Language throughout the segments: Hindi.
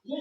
Good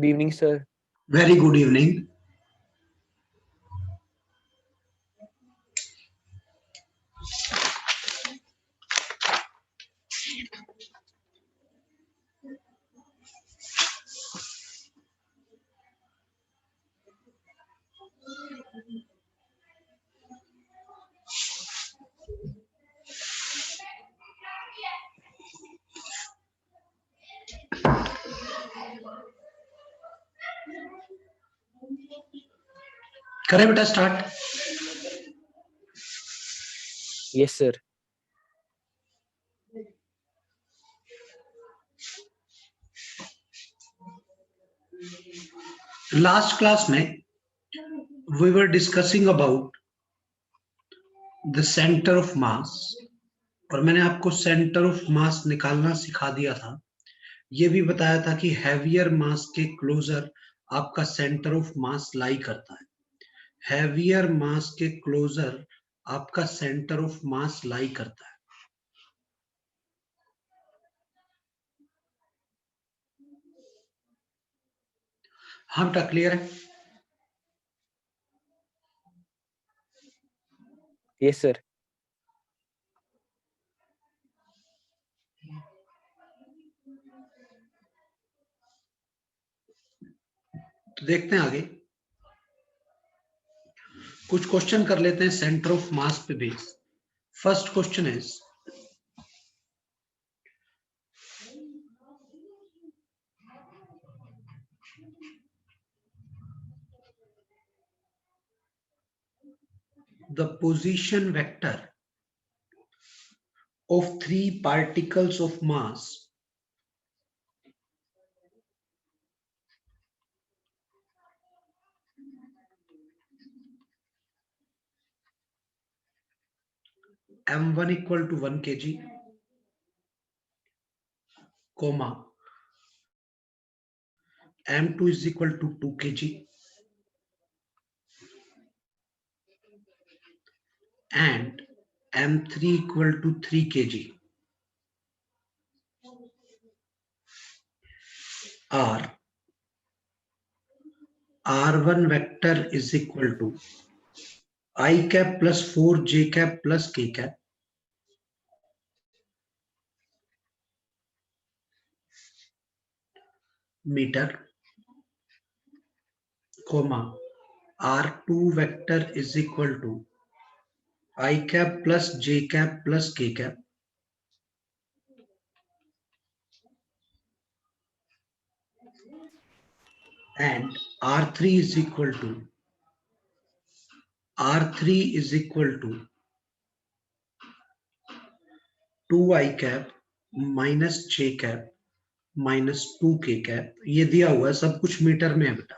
evening, sir. Very good evening. करें बेटा start. Yes, sir. Last class में we were discussing about the center of mass और मैंने आपको सेंटर ऑफ मास निकालना सिखा दिया था। ये भी बताया था कि हैवियर मास के क्लोजर आपका सेंटर ऑफ मास लाई करता है। हैवियर मास के क्लोजर आपका सेंटर ऑफ मास लाई करता है। हाँ बेटा क्लियर है? Yes, sir. तो देखते हैं आगे कुछ क्वेश्चन कर लेते हैं सेंटर ऑफ मास पे base. First question is the position vector of three particles of mass m1 equal to 1 kg, comma m2 is equal to 2 kg and m3 equal to 3 kg are r1 vector is equal to I cap plus 4 j cap plus k cap meter, comma r2 vector is equal to I cap plus j cap plus k cap and r3 is equal to two I cap minus J cap minus 2 के कैप। ये दिया हुआ है, सब कुछ मीटर में है बेटा,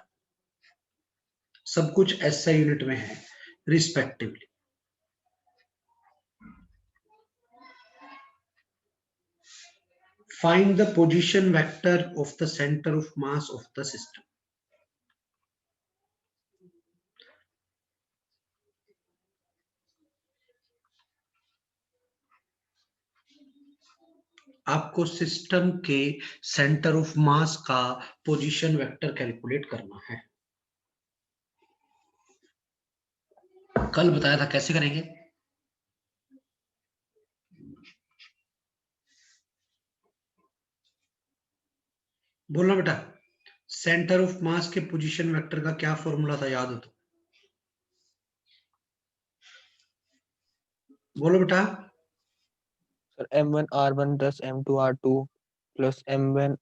सब कुछ एसआई यूनिट में है respectively. find the position vector of the center of mass of the system. आपको सिस्टम के सेंटर ऑफ मास का पोजीशन वेक्टर कैलकुलेट करना है। कल बताया था कैसे करेंगे। बोलना बेटा, सेंटर ऑफ मास के पोजीशन वेक्टर का क्या फॉर्मूला था, याद हो तो बोलो बेटा। Sir m1 r1 plus m2 r2 plus m1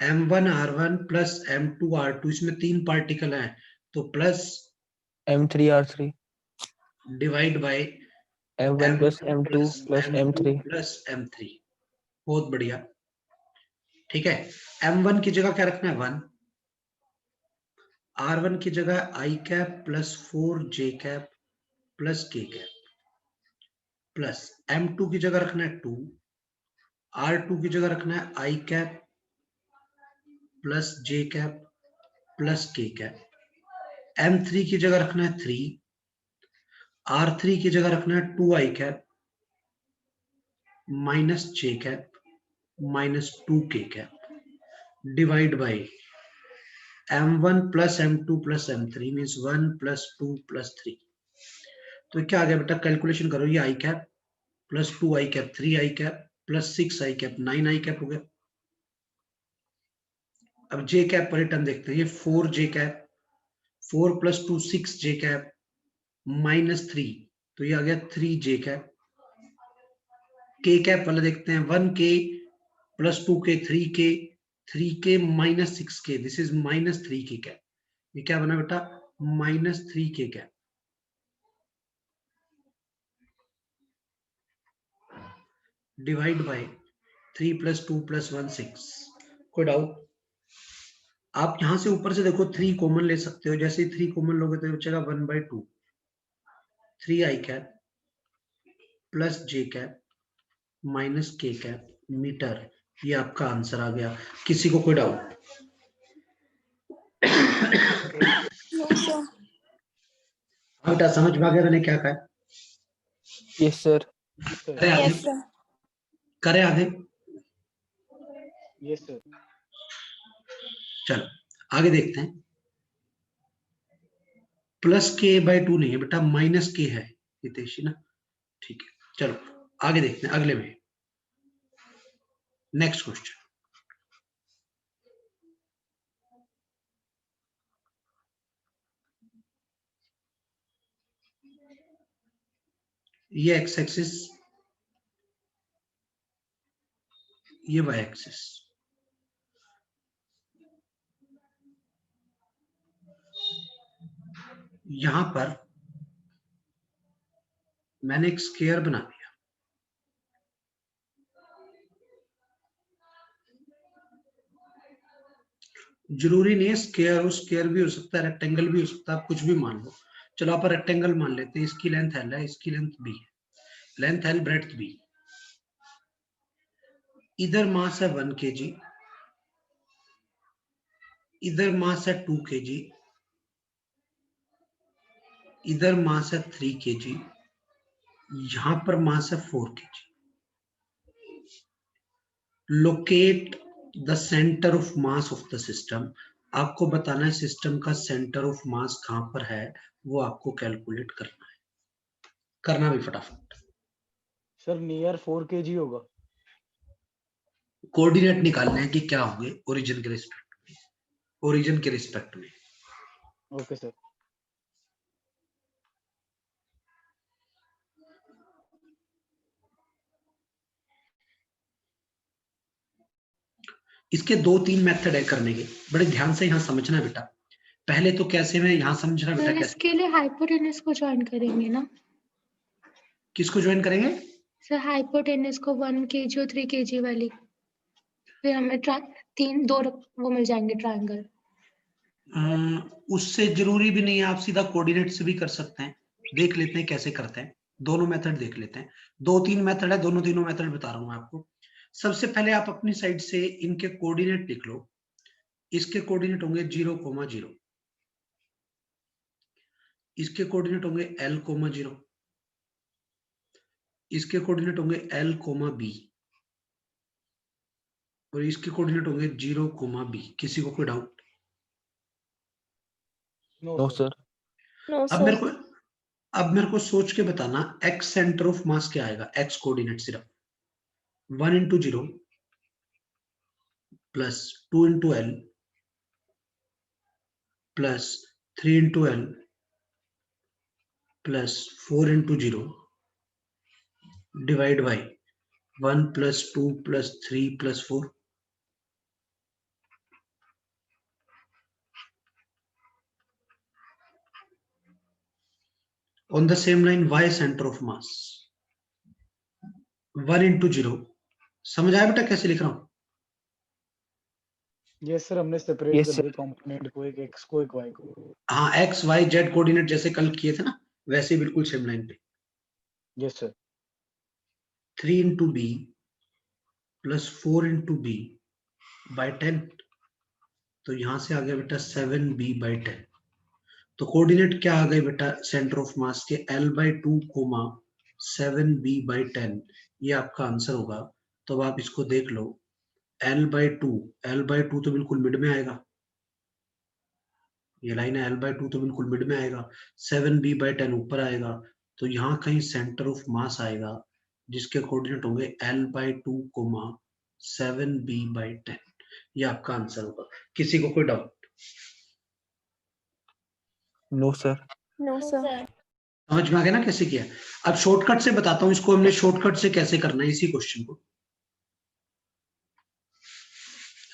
m1 r1 plus m2 r2, इसमें 3 पार्टिकल हैं तो plus m3 r3 divide by m1 plus m2 plus m3 plus m3। बहुत बढ़िया, ठीक है। m1 की जगह क्या रखना है, 1। r1 की जगह i cap plus 4j cap plus k cap plus m2 की जगह रखना है 2, r2 की जगह रखना है i कैप प्लस j cap plus k cap, m3 की जगह रखना है 3, r3 की जगह रखना है 2i cap minus j cap minus 2k cap divide by m1 plus m2 plus m3 means 1 plus 2 plus 3। तो क्या आ गया बेटा, कैलकुलेशन करो, ये i cap plus 2i cap 3i cap plus 6i cap 9i cap हो गया। अब j कैप पर रिटर्न देखते हैं, ये 4j cap, 4 plus 2 6j cap minus 3, तो ये आ गया 3j कैप। k कैप वाला देखते हैं, 1k plus 2k 3k, 3k minus 6k, this is minus 3k cap. ये क्या बना बेटा, minus 3k cap. Divide by 3 plus 2 plus 1 6। कोई डाउट? आप यहां से ऊपर से देखो 3 कॉमन ले सकते हो, जैसे ही 3 कॉमन लोगे तो बचेगा 1/2, 3i कैप प्लस j कैप माइनस k कैप मीटर। ये आपका आंसर आ गया। किसी को कोई डाउट? बेटा समझ में आ गया मैंने क्या कहा? Yes sir. करे आगे, करे आगे। Yes sir. चलो आगे देखते हैं। प्लस k/2 नहीं है बेटा, माइनस k है हितेशी ना, ठीक है। चलो आगे देखते हैं, अगले में नेक्स्ट क्वेश्चन। ये एक्स एक्सिस, ये वाई एक्सिस। यहां पर मैंने एक स्क्वायर बना दिया। जरूरी नहीं है स्क्वायर हो, स्क्वायर भी हो सकता है, रेक्टेंगल भी हो सकता है, आप कुछ भी मान लो। चलो आप रेक्टेंगल मान लेते हैं, इसकी लेंथ L है, इसकी लेंथ B है, लेंथ L ब्रेड्थ B। इधर मास है 1 kg, इधर मास है 2 kg, इधर मास है 3 kg, यहां पर मास है 4 kg। Locate the centre of mass of the system. आपको बताना है सिस्टम का सेंटर ऑफ मास कहां पर है, वो आपको कैलकुलेट करना है। करना भी फटाफट। सर नियर 4 kg होगा। कोऑर्डिनेट निकालने हैं कि क्या होंगे ओरिजिन के रिस्पेक्ट में, ओरिजिन के रिस्पेक्ट में। Okay sir. इसके 2-3 मेथड है करने के, बड़े ध्यान से यहाँ समझना बेटा। पहले तो कैसे में यहाँ समझना बेटा, कैसे इसके लिए हाइपोटेनस को ज्वाइन करेंगे ना? किसको ज्वाइन करेंगे सर? हाइपोटेनस को 1 kg और 3 kg वाली, फिर हमें 2 वो मिल जाएंगे ट्रायंगल। उससे जरूरी भी नहीं है, आप सीधा कोऑर्डिनेट से भी कर सकते हैं। देख लेते हैं कैसे करते हैं, दोनों मेथड देख लेते हैं। 2-3 मेथड है, दोनों तीनों मेथड बता रहा हूं मैं आपको। सबसे पहले आप अपनी साइड से इनके कोऑर्डिनेट लिख लो। इसके कोऑर्डिनेट होंगे 0,0, इसके कोऑर्डिनेट होंगे L,0, इसके कोऑर्डिनेट होंगे L,B और इसके कोऑर्डिनेट होंगे 0,B। किसी को कोई doubt? No no sir. Sir. No अब मेरे सर। को अब मेरे को सोच के बताना x सेंटर ऑफ मास क्या आएगा। x कोऑर्डिनेट सिर्फ 1 into 0 plus 2 into L plus 3 into L plus 4 into 0 divide by 1 plus 2 plus 3 plus 4. On the same line, y center of mass 1 into 0. समझ आया बेटा कैसे लिख रहा हूं? यस सर, हमने सेपरेट Yes, कर sir. दिए कंपोनेंट को, एक x को एक y को। हाँ, x y z कोऑर्डिनेट जैसे कल किए थे ना, वैसे ही बिल्कुल सेम लाइन पे। Yes sir. 3 into b plus 4 into b by 10, तो यहां से आ गया बेटा 7b by 10। तो कोऑर्डिनेट क्या आ गए बेटा सेंटर ऑफ मास के? L/2, 7b by 10। ये आपका आंसर होगा। तो अब आप इसको देख लो, L/2 तो बिल्कुल मिड में आएगा, ये लाइन है L/2 तो बिल्कुल मिड में आएगा, 7b by 10 ऊपर आएगा, तो यहाँ कहीं सेंटर ऑफ मास आएगा जिसके कोऑर्डिनेट होंगे L/2, 7b by 10। ये आपका आंसर होगा। किसी को कोई doubt? No sir. No sir. समझ में आ गया ना कैसे किया? अब शॉर्टकट से बताता हूँ इसको, हमने शॉर्टकट से कैसे करना है इसी क्वेश्चन को।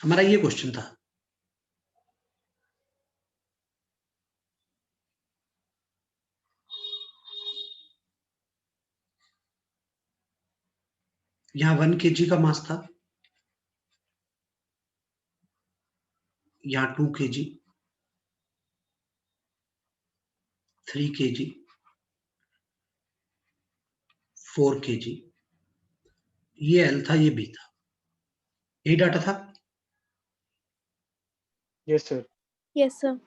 हमारा ये क्वेश्चन था, यहाँ 1 kg का मास था, यहाँ 2 kg, 3 kg, 4 kg, ये L था, ये B था, यही डाटा था। Yes sir. Yes sir.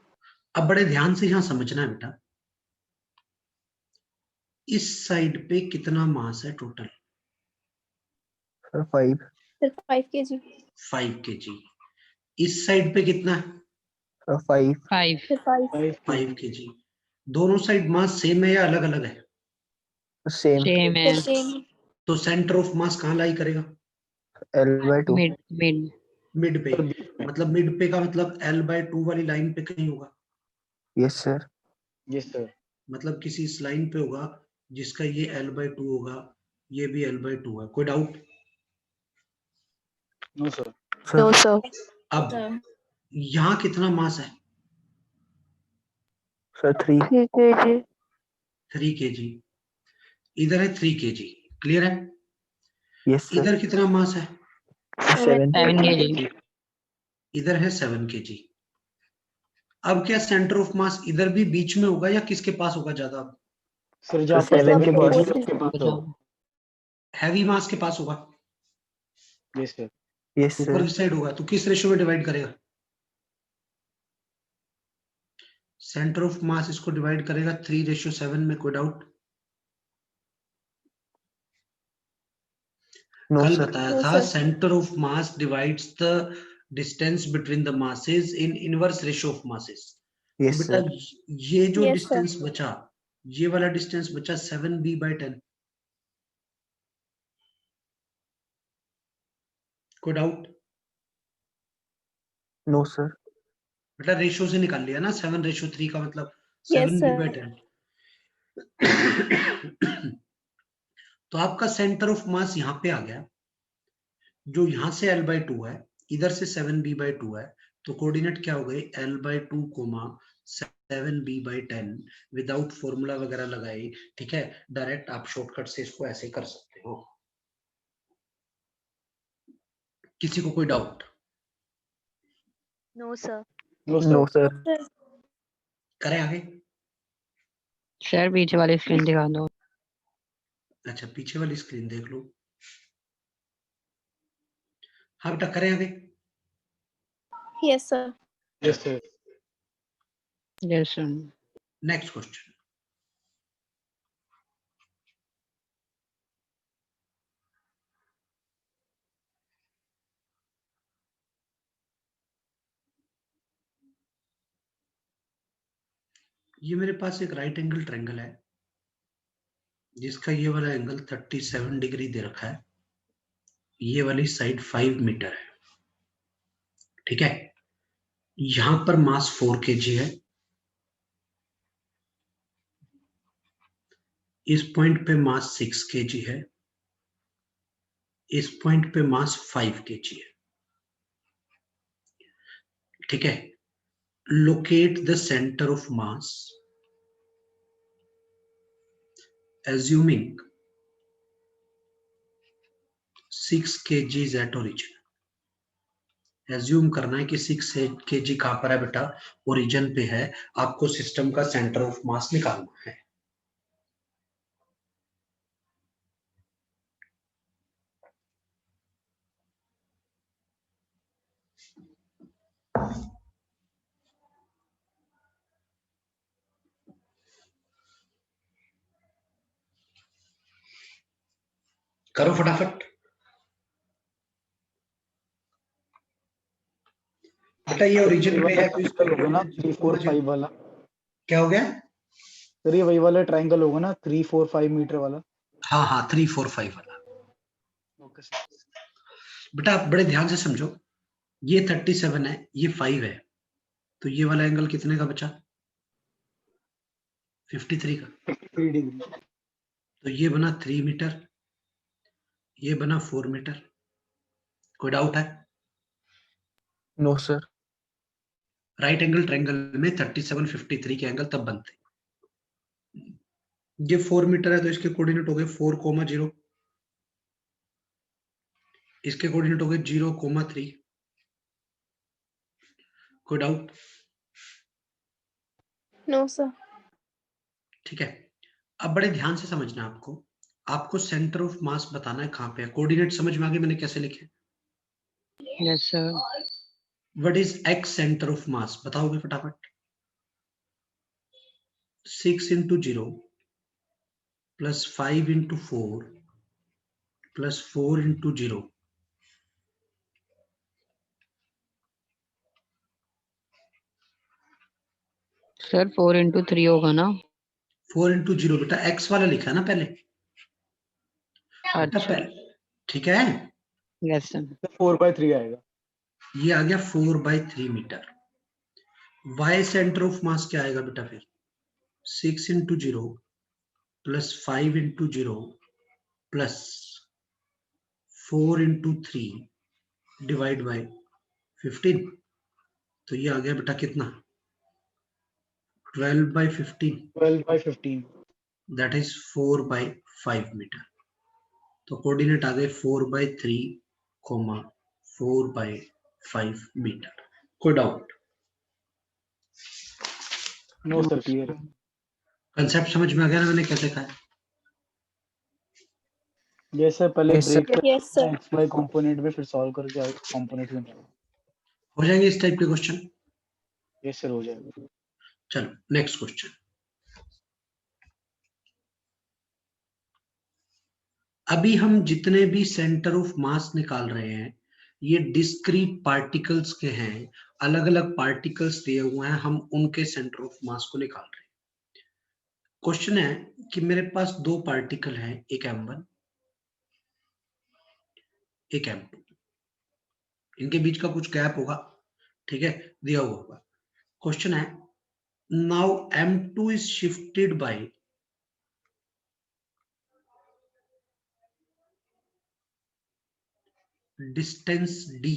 अब बड़े ध्यान से यहाँ समझना है बेटा, इस साइड पे कितना मास है total? Sir 5। Sir 5 kg। 5 kg। इस साइड पे कितना है? सर 5। 5 सर 5। 5 kg। दोनों साइड मास सेम है या अलग अलग है? सेम। सेम है। Sir same. तो सेंटर ऑफ मास कहाँ लाई करेगा? L/2। मिड मिड मिड पे। सर बीच में। मतलब मिड पे का मतलब L/2 वाली लाइन पे कहीं होगा, यस सर। Yes sir. मतलब किसी इस लाइन पे होगा जिसका ये L/2 होगा, ये भी L/2 है। कोई doubt? No sir. No sir sir. अब यहाँ कितना मास है? सर 3। 3 kg। 3 kg। इधर है 3 kg। क्लियर है? Yes sir. इधर कितना मास है? 7 7 kg। kg इधर है 7 kg। अब क्या सेंटर ऑफ मास इधर भी बीच में होगा या किसके पास होगा ज्यादा? सर जहाँ सर पर 7 के 7 पास। kg उसके पास होगा। हैवी मास के पास होगा, यस सर। यस ऊपर सर। की साइड होगा। तो किस रेशियो में डिवाइड करेगा? सेंटर ऑफ मास इसको डिवाइड करेगा 3:7 में। कोई डाउट? नो कल सर। बताया नो था, sir. Centre of mass divides the distance between the masses in inverse ratio of masses. तो यस बेटा सर। ये जो Yes, डिस्टेंस बचा, ये वाला डिस्टेंस बचा 7b by 10। कोई डाउट? No sir. बेटा रेशियो से निकाल लिया ना, 7:3 का मतलब Yes, 7b by sir. 10। तो आपका सेंटर ऑफ मास यहाँ पे आ गया, जो यहाँ से L/2 है, इधर से 7b by 2 है, तो कोऑर्डिनेट क्या हो गए? L/2, 7b by 10 without formula वगैरह लगाए। ठीक है, डायरेक्ट आप शॉर्टकट से इसको ऐसे कर सकते हो। किसी को कोई doubt? No, sir. No no sir. Sir. करें आगे? सर पीछे वाली स्क्रीन दिखा दो। अच्छा, पीछे वाली स्क्रीन देख लो। हाँ बेटा करें आगे। Yes, sir. Yes, sir. Yes, sir. Next question, ये मेरे पास एक राइट एंगल ट्रायंगल है जिसका ये वाला एंगल 37 डिग्री दे रखा है, ये वाली साइड 5 मीटर है, ठीक है। यहां पर मास 4 kg है, इस पॉइंट पे मास 6 kg है, इस पॉइंट पे मास 5 kg है, ठीक है। Locate the centre of mass assuming 6 kg at origin. Assume करना है कि 6 kg कहां पर है बेटा, ओरिजिन पे है। आपको सिस्टम का सेंटर ऑफ मास निकालना है। करो फटाफट बेटा, ये ओरिजिन पे है तो इसका होगा ना 3 4 5 वाला। क्या हो गया? सर ये वही वाला ट्रायंगल होगा ना 3 4 5 मीटर वाला। हाँ हाँ 3 4 5 वाला। Okay sir. बेटा आप बड़े ध्यान से समझो, ये 37 है, ये 5 है, तो ये वाला एंगल कितने का बचा? 53 का। 3 डिग्री। तो ये बना 3 मीटर, ये बना 4 मीटर। कोई डाउट है? No sir. Right angle triangle में 37 53 के एंगल तब बनते हैं। ये 4 मीटर है तो इसके कोऑर्डिनेट हो गए 4,0, इसके कोऑर्डिनेट हो गए 0,3। कोई डाउट? No, sir. ठीक है। अब बड़े ध्यान से समझना है आपको, आपको सेंटर ऑफ मास बताना है कहां पे है। कोऑर्डिनेट समझ में आ गए मैंने कैसे लिखे? Yes, sir. What is x centre of मास, बताओगे फटाफट? 6 into 0 plus 5 into 4 plus 4 into 0। Sir, 4 into 3 होगा ना? 4 into 0 बेटा एक्स वाला लिखा है ना पहले, बेटा अच्छा। पहले, ठीक है। Yes, sir. 4/3 आएगा। ये आ गया 4/3 metre. Y centre of mass क्या आएगा बेटा फिर? 6 into 0 plus 5 into 0 plus 4 into 3 divide by 15। तो ये आ गया बेटा कितना? 12/15, 12/15। That is 4/5 metre. तो कोऑर्डिनेट आ गए 4/3, 4/5 मीटर। कोई डाउट? नो सर क्लियर है। कंसेप्ट समझ में आ गया ना मैंने कैसे कहा है? ये सर पहले Yes, sir. Break Yes, sir. X Y component में फिर सॉल्व करके कंपोनेंट में। हो जाएंगे इस टाइप के क्वेश्चन। ये सर हो जाएगा। चलो नेक्स्ट क्वेश्चन। अभी हम जितने भी सेंटर ऑफ मास निकाल रहे हैं ये डिस्क्रीट पार्टिकल्स के हैं, अलग अलग पार्टिकल्स दिए हुए हैं, हम उनके सेंटर ऑफ मास को निकाल रहे हैं। क्वेश्चन है कि मेरे पास दो पार्टिकल हैं, एक m1 एक m2, इनके बीच का कुछ गैप होगा, ठीक है, दिया हुआ होगा। क्वेश्चन है now m2 is shifted by distance d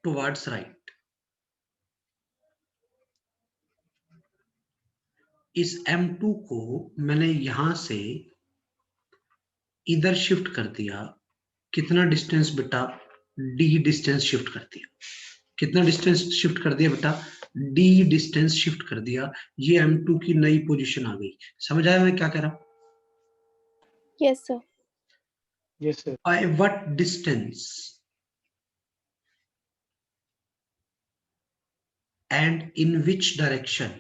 towards right. इस m2 को मैंने यहां से इधर शिफ्ट कर दिया। कितना डिस्टेंस बेटा? d डिस्टेंस शिफ्ट कर दिया। कितना डिस्टेंस शिफ्ट कर दिया बेटा? d डिस्टेंस शिफ्ट कर दिया। ये m2 की नई पोजीशन आ गई। समझ आया मैं क्या कह रहा हूं? Yes, sir. Yes, sir. By what distance and in which direction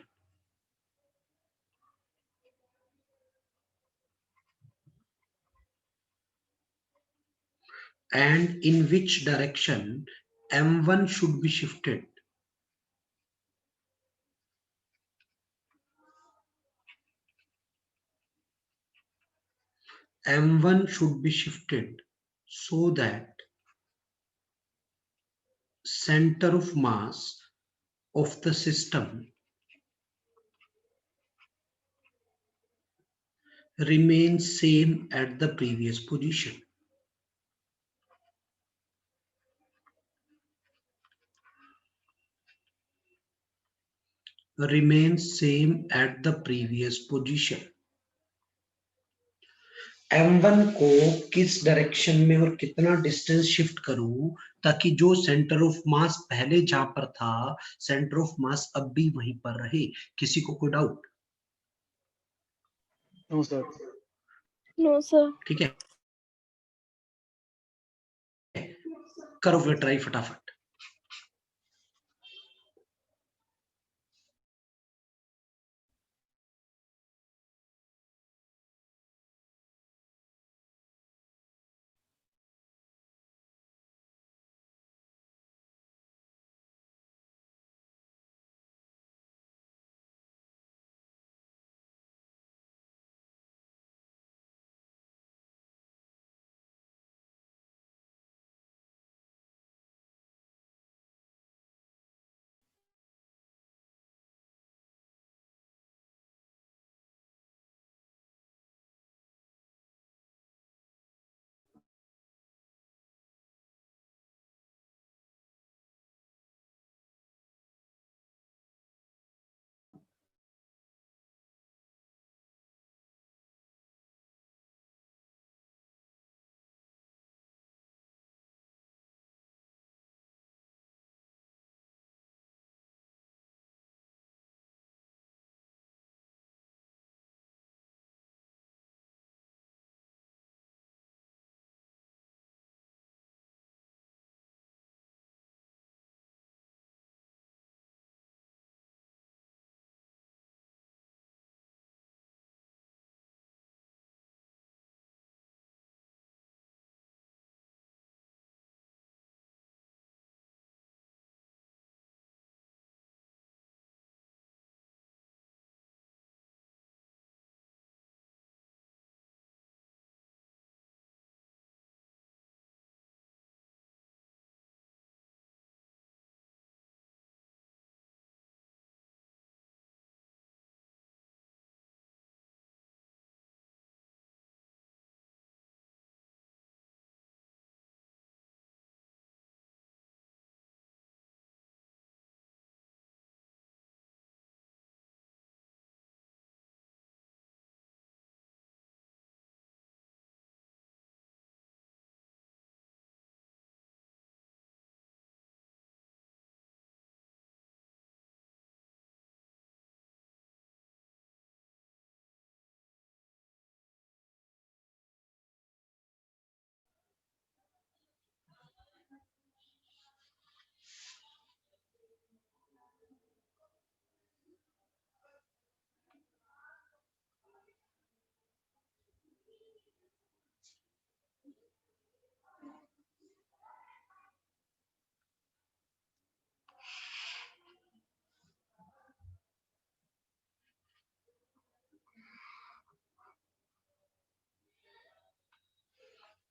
m1 should be shifted? M1 should be shifted so that center of mass of the system remains same at the previous position. Remains same at the previous position. M1 को किस डायरेक्शन में और कितना डिस्टेंस शिफ्ट करूं ताकि जो सेंटर ऑफ मास पहले जहां पर था सेंटर ऑफ मास अब भी वहीं पर रहे? किसी को कोई doubt? No, sir. No, sir. ठीक है, करो फिर ट्राई फटाफट।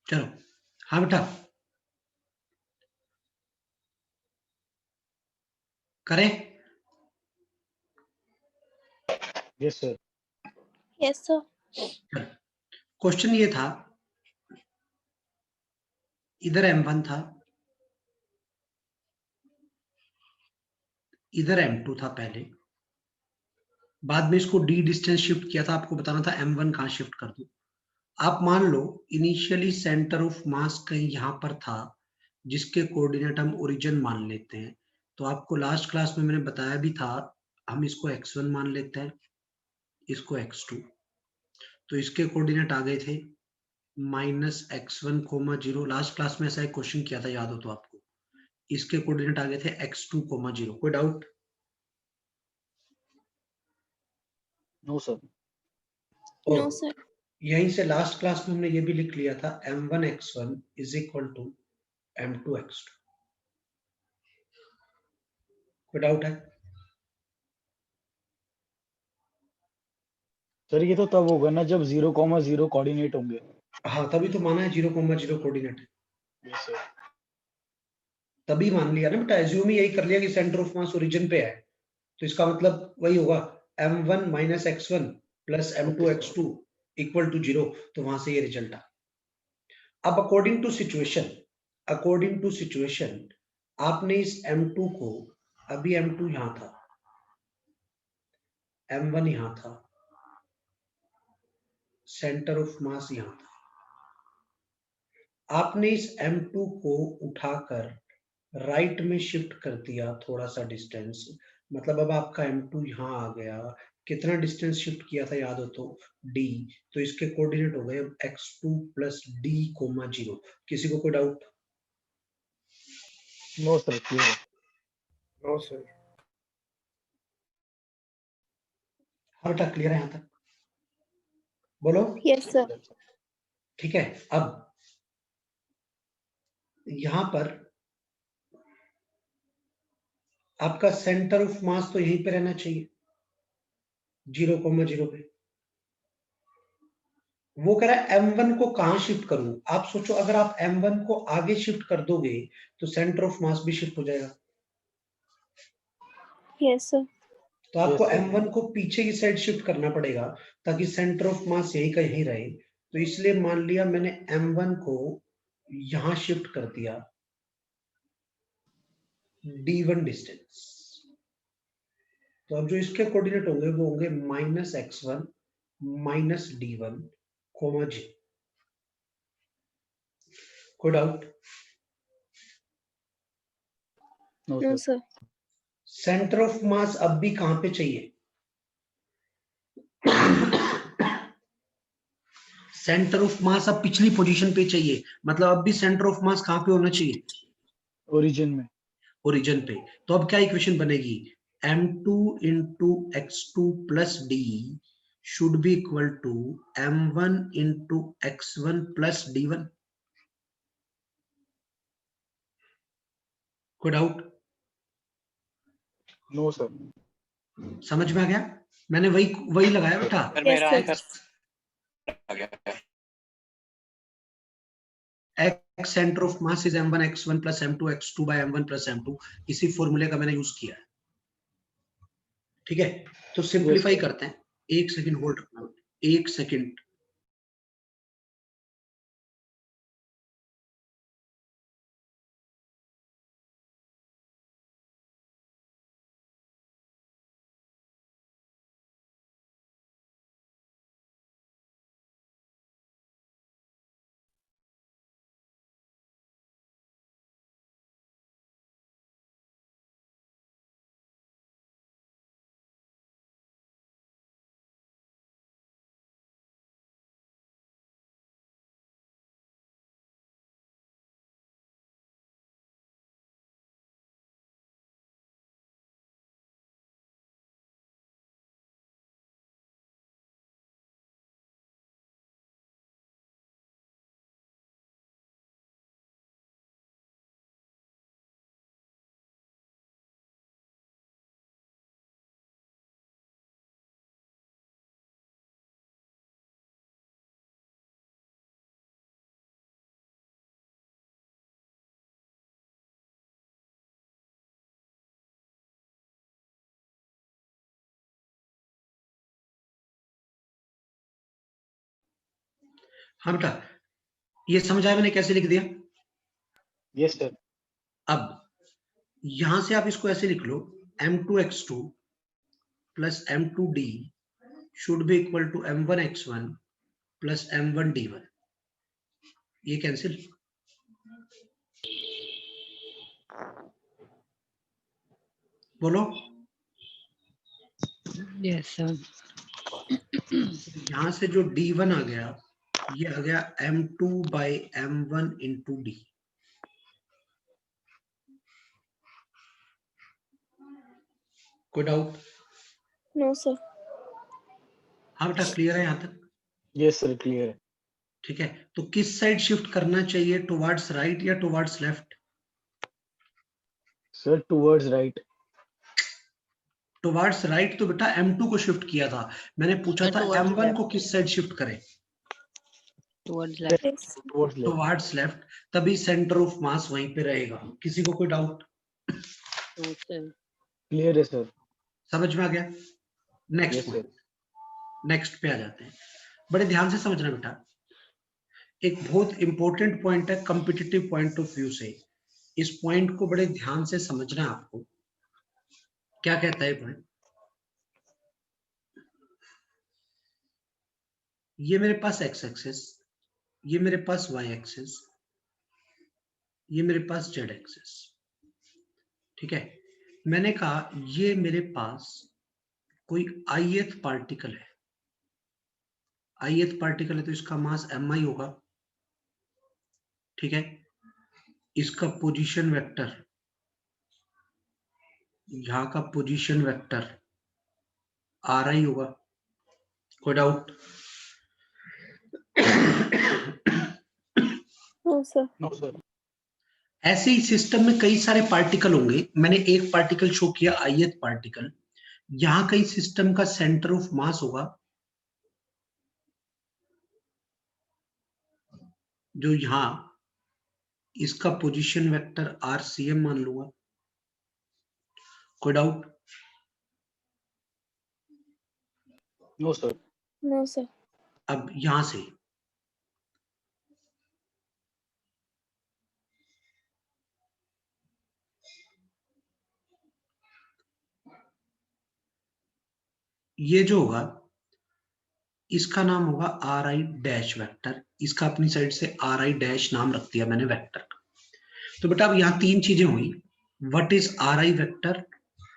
चलो, हाँ बेटा, करें? Yes, sir. Yes, sir. Question ये था, इधर M1 था, इधर M2 था पहले, बाद में इसको D डिस्टेंस शिफ्ट किया था, आपको बताना था M1 कहां शिफ्ट कर दूं। आप मान लो इनिशियली सेंटर ऑफ मास कहीं यहां पर था जिसके कोऑर्डिनेट हम ओरिजिन मान लेते हैं। तो आपको लास्ट क्लास में मैंने बताया भी था, हम इसको x1 मान लेते हैं, इसको x2। तो इसके कोऑर्डिनेट आ गए थे minus x1 coma 0। Last class में ऐसा एक क्वेश्चन किया था, याद हो तो आपको। इसके कोऑर्डिनेट आ गए थे x2 कोमा 0। कोई doubt? No sir. No, sir. यहीं से लास्ट क्लास में हमने ये भी लिख लिया था, m1 x1 is equal to m2 x2। कोई डाउट है? सर ये तो तब होगा ना जब 0,0 कोऑर्डिनेट होंगे। हाँ, तभी तो माना है 0,0 कोऑर्डिनेट है, यस सर। तभी मान लिया ना बेटा। एज्यूम ही यही कर लिया कि सेंटर ऑफ मास ओरिजिन पे है, तो इसका मतलब वही होगा m1 minus x1 plus m2 Okay, x2 equal to 0। तो वहां से ये रिजल्ट आ। अब अकॉर्डिंग टू सिचुएशन आपने इस m2 को, अभी m2 यहां था, m1 यहां था, सेंटर ऑफ मास यहां था, आपने इस m2 को उठाकर राइट में शिफ्ट कर दिया थोड़ा सा डिस्टेंस। मतलब अब आपका m2 यहां आ गया। कितना डिस्टेंस शिफ्ट किया था याद हो तो, d। तो इसके कोऑर्डिनेट हो गए x2 प्लस d कोमा 0। किसी को कोई डाउट? नो सर, क्लियर है। No sir. हाँ बेटा, क्लियर है यहां तक? बोलो। Yes, sir. ठीक है। अब यहां पर आपका सेंटर ऑफ मास तो यहीं पे रहना चाहिए 0,0 पे। वो कह रहा है m1 को कहां शिफ्ट करूं। आप सोचो, अगर आप m1 को आगे शिफ्ट कर दोगे तो सेंटर ऑफ मास भी शिफ्ट हो जाएगा। Yes, sir. तो आपको Yes, sir. m1 को पीछे की साइड शिफ्ट करना पड़ेगा ताकि सेंटर ऑफ मास यही का यही रहे। तो इसलिए मान लिया मैंने m1 को यहां शिफ्ट कर दिया d1 डिस्टेंस। तो अब जो इसके कोऑर्डिनेट होंगे वो होंगे minus x1 minus d1 comma जी। कोई doubt? No No, sir. sir. Centre of mass अब भी कहां पे चाहिए? सेंटर ऑफ मास अब पिछली पोजीशन पे चाहिए। मतलब अब भी सेंटर ऑफ मास कहां पे होना चाहिए? ओरिजिन में। ओरिजिन पे। तो अब क्या इक्वेशन बनेगी? m2 into x2 plus d should be equal to m1 into x1 plus d1। कोई डाउट? No sir. समझ में आ गया? मैंने वही लगाया बेटा। Yes, sir. x centre of mass is m1 x1 plus m2 x2 by m1 plus m2। इसी फॉर्मूले का मैंने यूज किया है। ठीक है, तो सिंपलीफाई sir. करते हैं। एक सेकंड होल्ड रखना, एक सेकंड। हाँ बेटा, ये समझ आया मैंने कैसे लिख दिया? Yes sir. अब यहां से आप इसको ऐसे लिख लो, m2 x2 plus m2 d should be equal to m1 x1 plus m1 d1। ये कैंसिल। बोलो। Yes, sir. यहां से जो d1 आ गया ये आ गया m2 by m1 into D. कोई डाउट? No sir. हाँ बेटा, क्लियर है यहाँ तक? यस सर, क्लियर है। ठीक है, तो किस साइड शिफ्ट करना चाहिए, टुवर्ड्स राइट या towards left? Sir towards right. Towards right तो बेटा m2 को शिफ्ट किया था, मैंने पूछा Sir, था towards m1 left. को किस साइड शिफ्ट करें? Towards left. Yes towards left. Towards left, तभी सेंटर ऑफ मास वहीं पे रहेगा। किसी को कोई डाउट? No sir. क्लियर है सर। समझ में आ गया? Next yes point, sir. Next पे आ जाते हैं। बड़े ध्यान से समझना बेटा, एक बहुत इंपॉर्टेंट पॉइंट है कॉम्पिटिटिव पॉइंट ऑफ व्यू से। इस पॉइंट को बड़े ध्यान से समझना है आपको। क्या कहता है पॉइंट? ये मेरे पास x एक्सिस, ये मेरे पास y एक्सिस, ये मेरे पास z एक्सिस। ठीक है, मैंने कहा ये मेरे पास कोई ith पार्टिकल है। ith पार्टिकल है तो इसका मास mi होगा। ठीक है, इसका पोजीशन वेक्टर, यहां का पोजीशन वेक्टर ri होगा। कोई doubt? No sir. No sir. ऐसे ही सिस्टम में कई सारे पार्टिकल होंगे। मैंने एक पार्टिकल शो किया ith पार्टिकल। यहां कहीं सिस्टम का सेंटर ऑफ मास होगा, जो यहां इसका पोजीशन वेक्टर RCM मान लूंगा। कोई doubt? No sir. No sir. अब यहां से ये जो होगा इसका नाम होगा RI डैश वेक्टर। इसका अपनी साइड से RI डैश नाम रख दिया मैंने वेक्टर का। तो बेटा अब यहां तीन चीजें हुई। What is RI vector?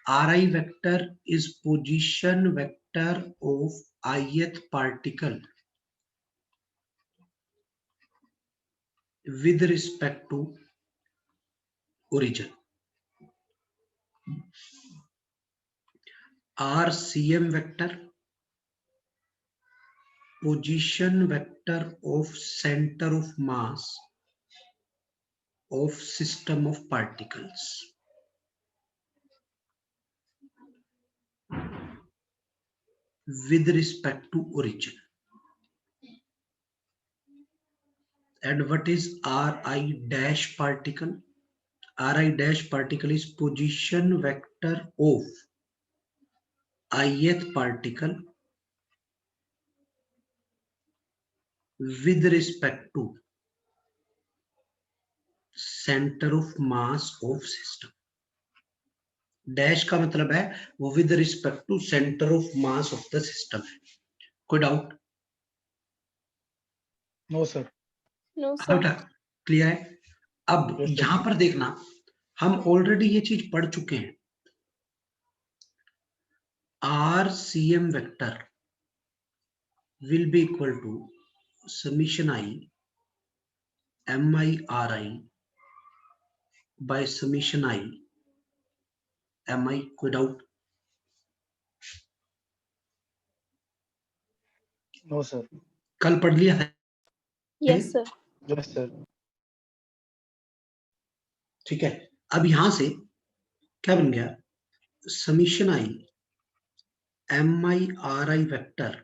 RI vector is position vector of ith particle with respect to origin. RCM vector, position vector of center of mass of system of particles. With respect to origin. And what is Ri dash particle? Ri dash particle is position vector of ith particle with respect to center of mass of system. Dash का मतलब है वो with respect to centre of mass of the system है। कोई डाउट? No sir. नो हाँ बेटा, सर। क्लियर है? अब Yes, sir. यहां पर देखना, हम ऑलरेडी ये चीज पढ़ चुके हैं। RCM vector will be equal to summation I MI RI by summation I MI। कोई डाउट? No sir. कल पढ़ लिया है। Yes sir. Yes sir. ठीक है, अब यहां से क्या बन गया? Summation I MI RI vector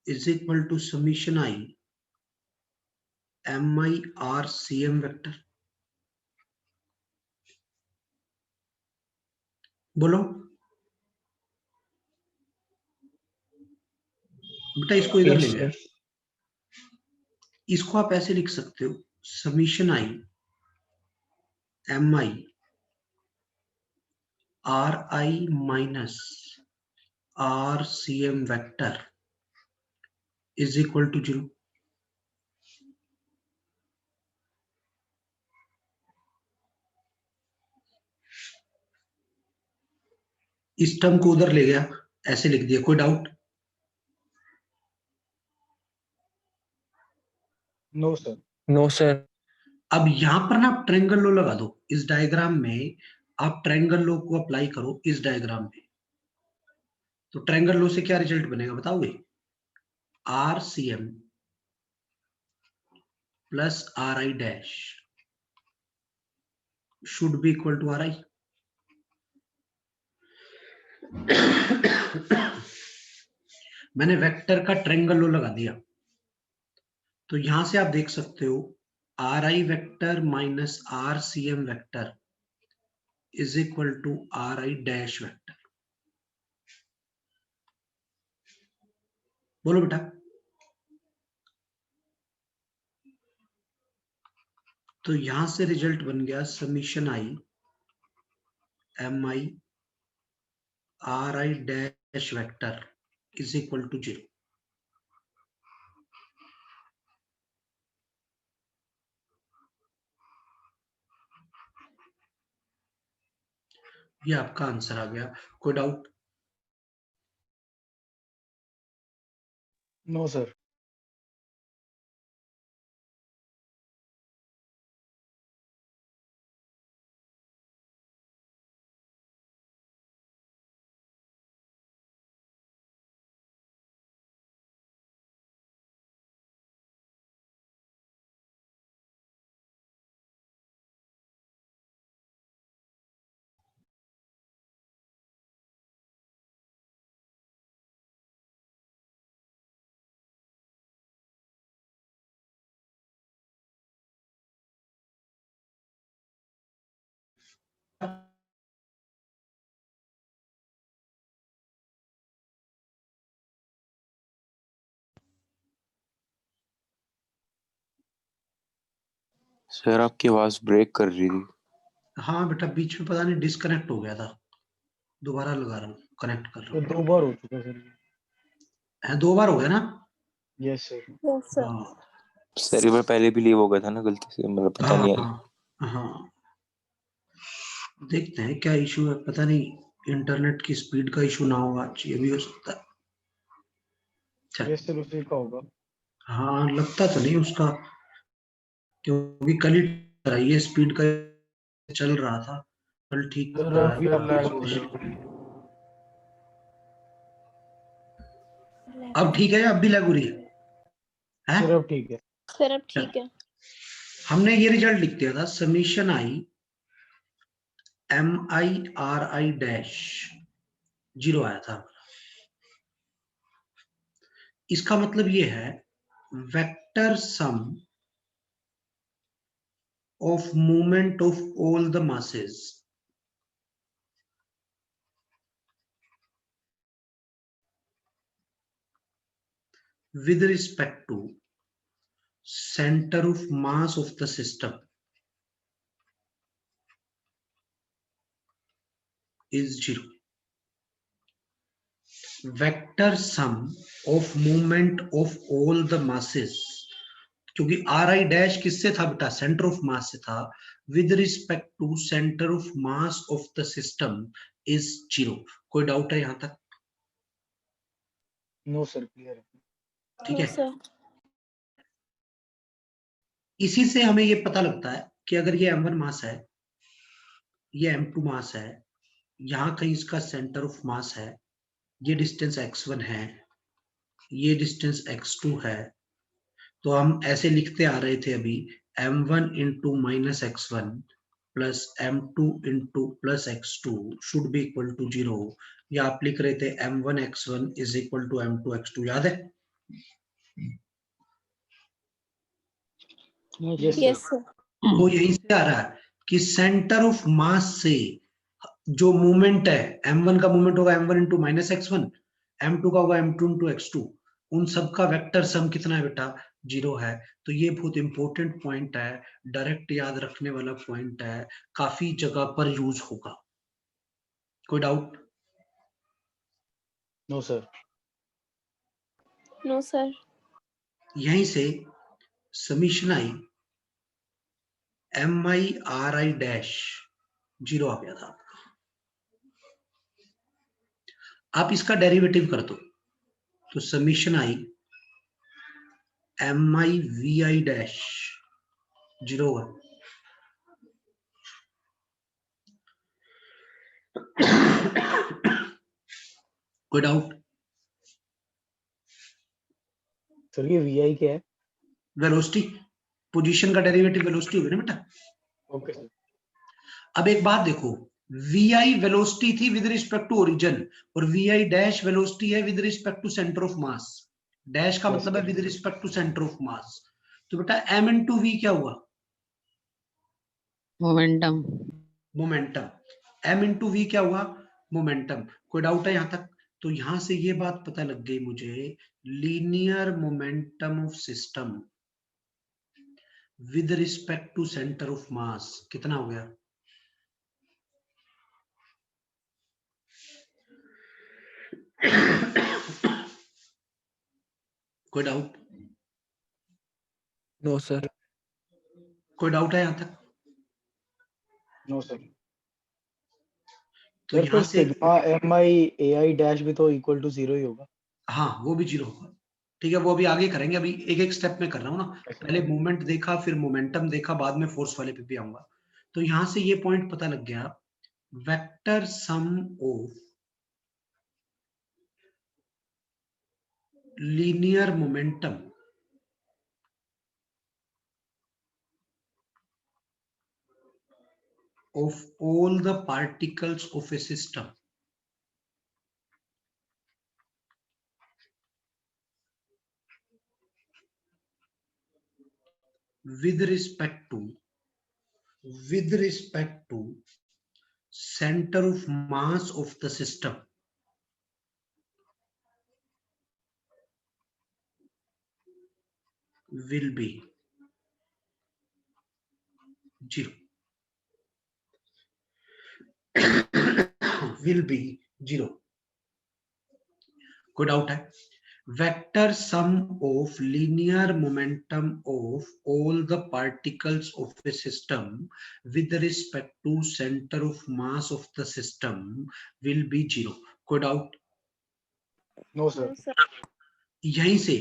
is equal to summation I MI RCM vector. बोलो बेटा, इसको इधर ले Yes, गया। sir. इसको आप ऐसे लिख सकते हो, summation I MI RI minus RCM vector is equal to 0। इस टर्म को उधर ले गया, ऐसे लिख दिया। कोई doubt? No sir. No sir. अब यहां पर ना आप ट्रायंगल लो लगा दो, इस डायग्राम में आप ट्रायंगल लो को अप्लाई करो इस डायग्राम में, तो ट्रायंगल लो से क्या रिजल्ट बनेगा बताओगे? R C M plus R I dash should be equal to R I. मैंने वेक्टर का ट्रायंगल लो लगा दिया, तो यहां से आप देख सकते हो R I vector minus R C M vector is equal to R I dash vector. बोलो बेटा। तो यहां से रिजल्ट बन गया summation I M I R I dash vector is equal to 0। ये आपका आंसर आ गया। कोई डाउट? No sir. सर आपकी आवाज ब्रेक कर रही थी। हाँ बेटा, बीच में पता नहीं डिस्कनेक्ट हो गया था, दोबारा लगा रहा हूँ, कनेक्ट कर रहा ये हूँ। 2 बार हो चुका है सर। है 2 बार हो गया ना? Yes sir. Yes, sir. हाँ सर एक बार पहले भी लीव हो गया था ना गलती से, मतलब पता नहीं आई। हाँ हाँ। देखते हैं क्या इशू है, पता नहीं इंटरनेट की स्पीड का इशू ना हो आज, ये भी हो सकता है। चल, यस सर, उसी का होगा। हाँ लगता तो नहीं उसका, क्योंकि कल ही ये स्पीड का चल रहा था, कल ठीक सर रहा अभी आपकी है। बात हो रही है। अब ठीक है, अब भी लागू रही है? सर अब ठीक है। Sir, अब ठीक है। हमने ये रिजल्ट लिख दिया था summation I M I R I dash 0 आया था। इसका मतलब ये है vector sum of movement of all the masses with respect to center of mass of the system is 0. Vector sum of movement of all the masses, क्योंकि आर आई डैश किससे था बेटा? सेंटर ऑफ मास से था। With respect to centre of mass of the system is 0। कोई डाउट है यहां तक? नो सर, क्लियर है। ठीक No, है। sir. इसी से हमें ये पता लगता है कि अगर ये m1 मास है, ये m2 मास है, यहां कहीं इसका सेंटर ऑफ मास है, ये डिस्टेंस x1 है, ये डिस्टेंस x2 है, तो हम ऐसे लिखते आ रहे थे अभी m1 into minus x1 plus m2 into plus x2 should be equal to 0, या आप लिख रहे थे m1 x1 is equal to m2 x2, याद है? Yes Yes, sir. sir. तो यहीं से आ रहा है कि सेंटर ऑफ मास से जो मूवमेंट है, m1 का मूवमेंट होगा m1 into minus x1, m2 का होगा m2 इंटू x2, उन सब का वेक्टर सम कितना है बेटा? 0 है। तो ये बहुत इंपॉर्टेंट पॉइंट है, डायरेक्ट याद रखने वाला पॉइंट है, काफी जगह पर यूज होगा। कोई doubt? No sir. No, sir. यहीं से summation I M I R I dash 0 आ गया था। आप इसका डेरिवेटिव कर दो, तो summation I mi vi dash 0 होगा। कोई डाउट? सर ये VI क्या है? वेलोसिटी, पोजीशन का डेरिवेटिव वेलोसिटी होगी ना बेटा। Okay sir. अब एक बात देखो, vi वेलोसिटी थी विद रिस्पेक्ट टू ओरिजिन, और vi डैश वेलोसिटी है with respect to centre of mass. Dash का Yes, मतलब है sir. With respect to centre of mass. तो बेटा m इंटू वी क्या हुआ? Momentum. Momentum. m into V क्या हुआ? मोमेंटम। कोई डाउट है यहां तक? तो यहां से ये बात पता लग गई मुझे, linear momentum of system with respect to centre of mass कितना हो गया? कोई डाउट? No sir. कोई डाउट है यहां तक? No sir. तो सर यहां फिर से सिग्मा mi ai डैश भी तो इक्वल टू 0 ही होगा। हाँ, वो भी 0 होगा। ठीक है, वो अभी आगे करेंगे, अभी एक एक स्टेप में कर रहा हूँ ना। पहले मूवमेंट देखा, फिर मोमेंटम देखा, बाद में फोर्स वाले पे भी आऊंगा। तो यहां से ये पॉइंट पता लग गया, vector sum of linear momentum of all the particles of a system with respect to center of mass of the system will be 0 will be 0। कोई डाउट है? Vector sum of linear momentum of all the particles of a system with respect to centre of mass of the system will be 0। कोई doubt? No sir. No, sir. यहीं से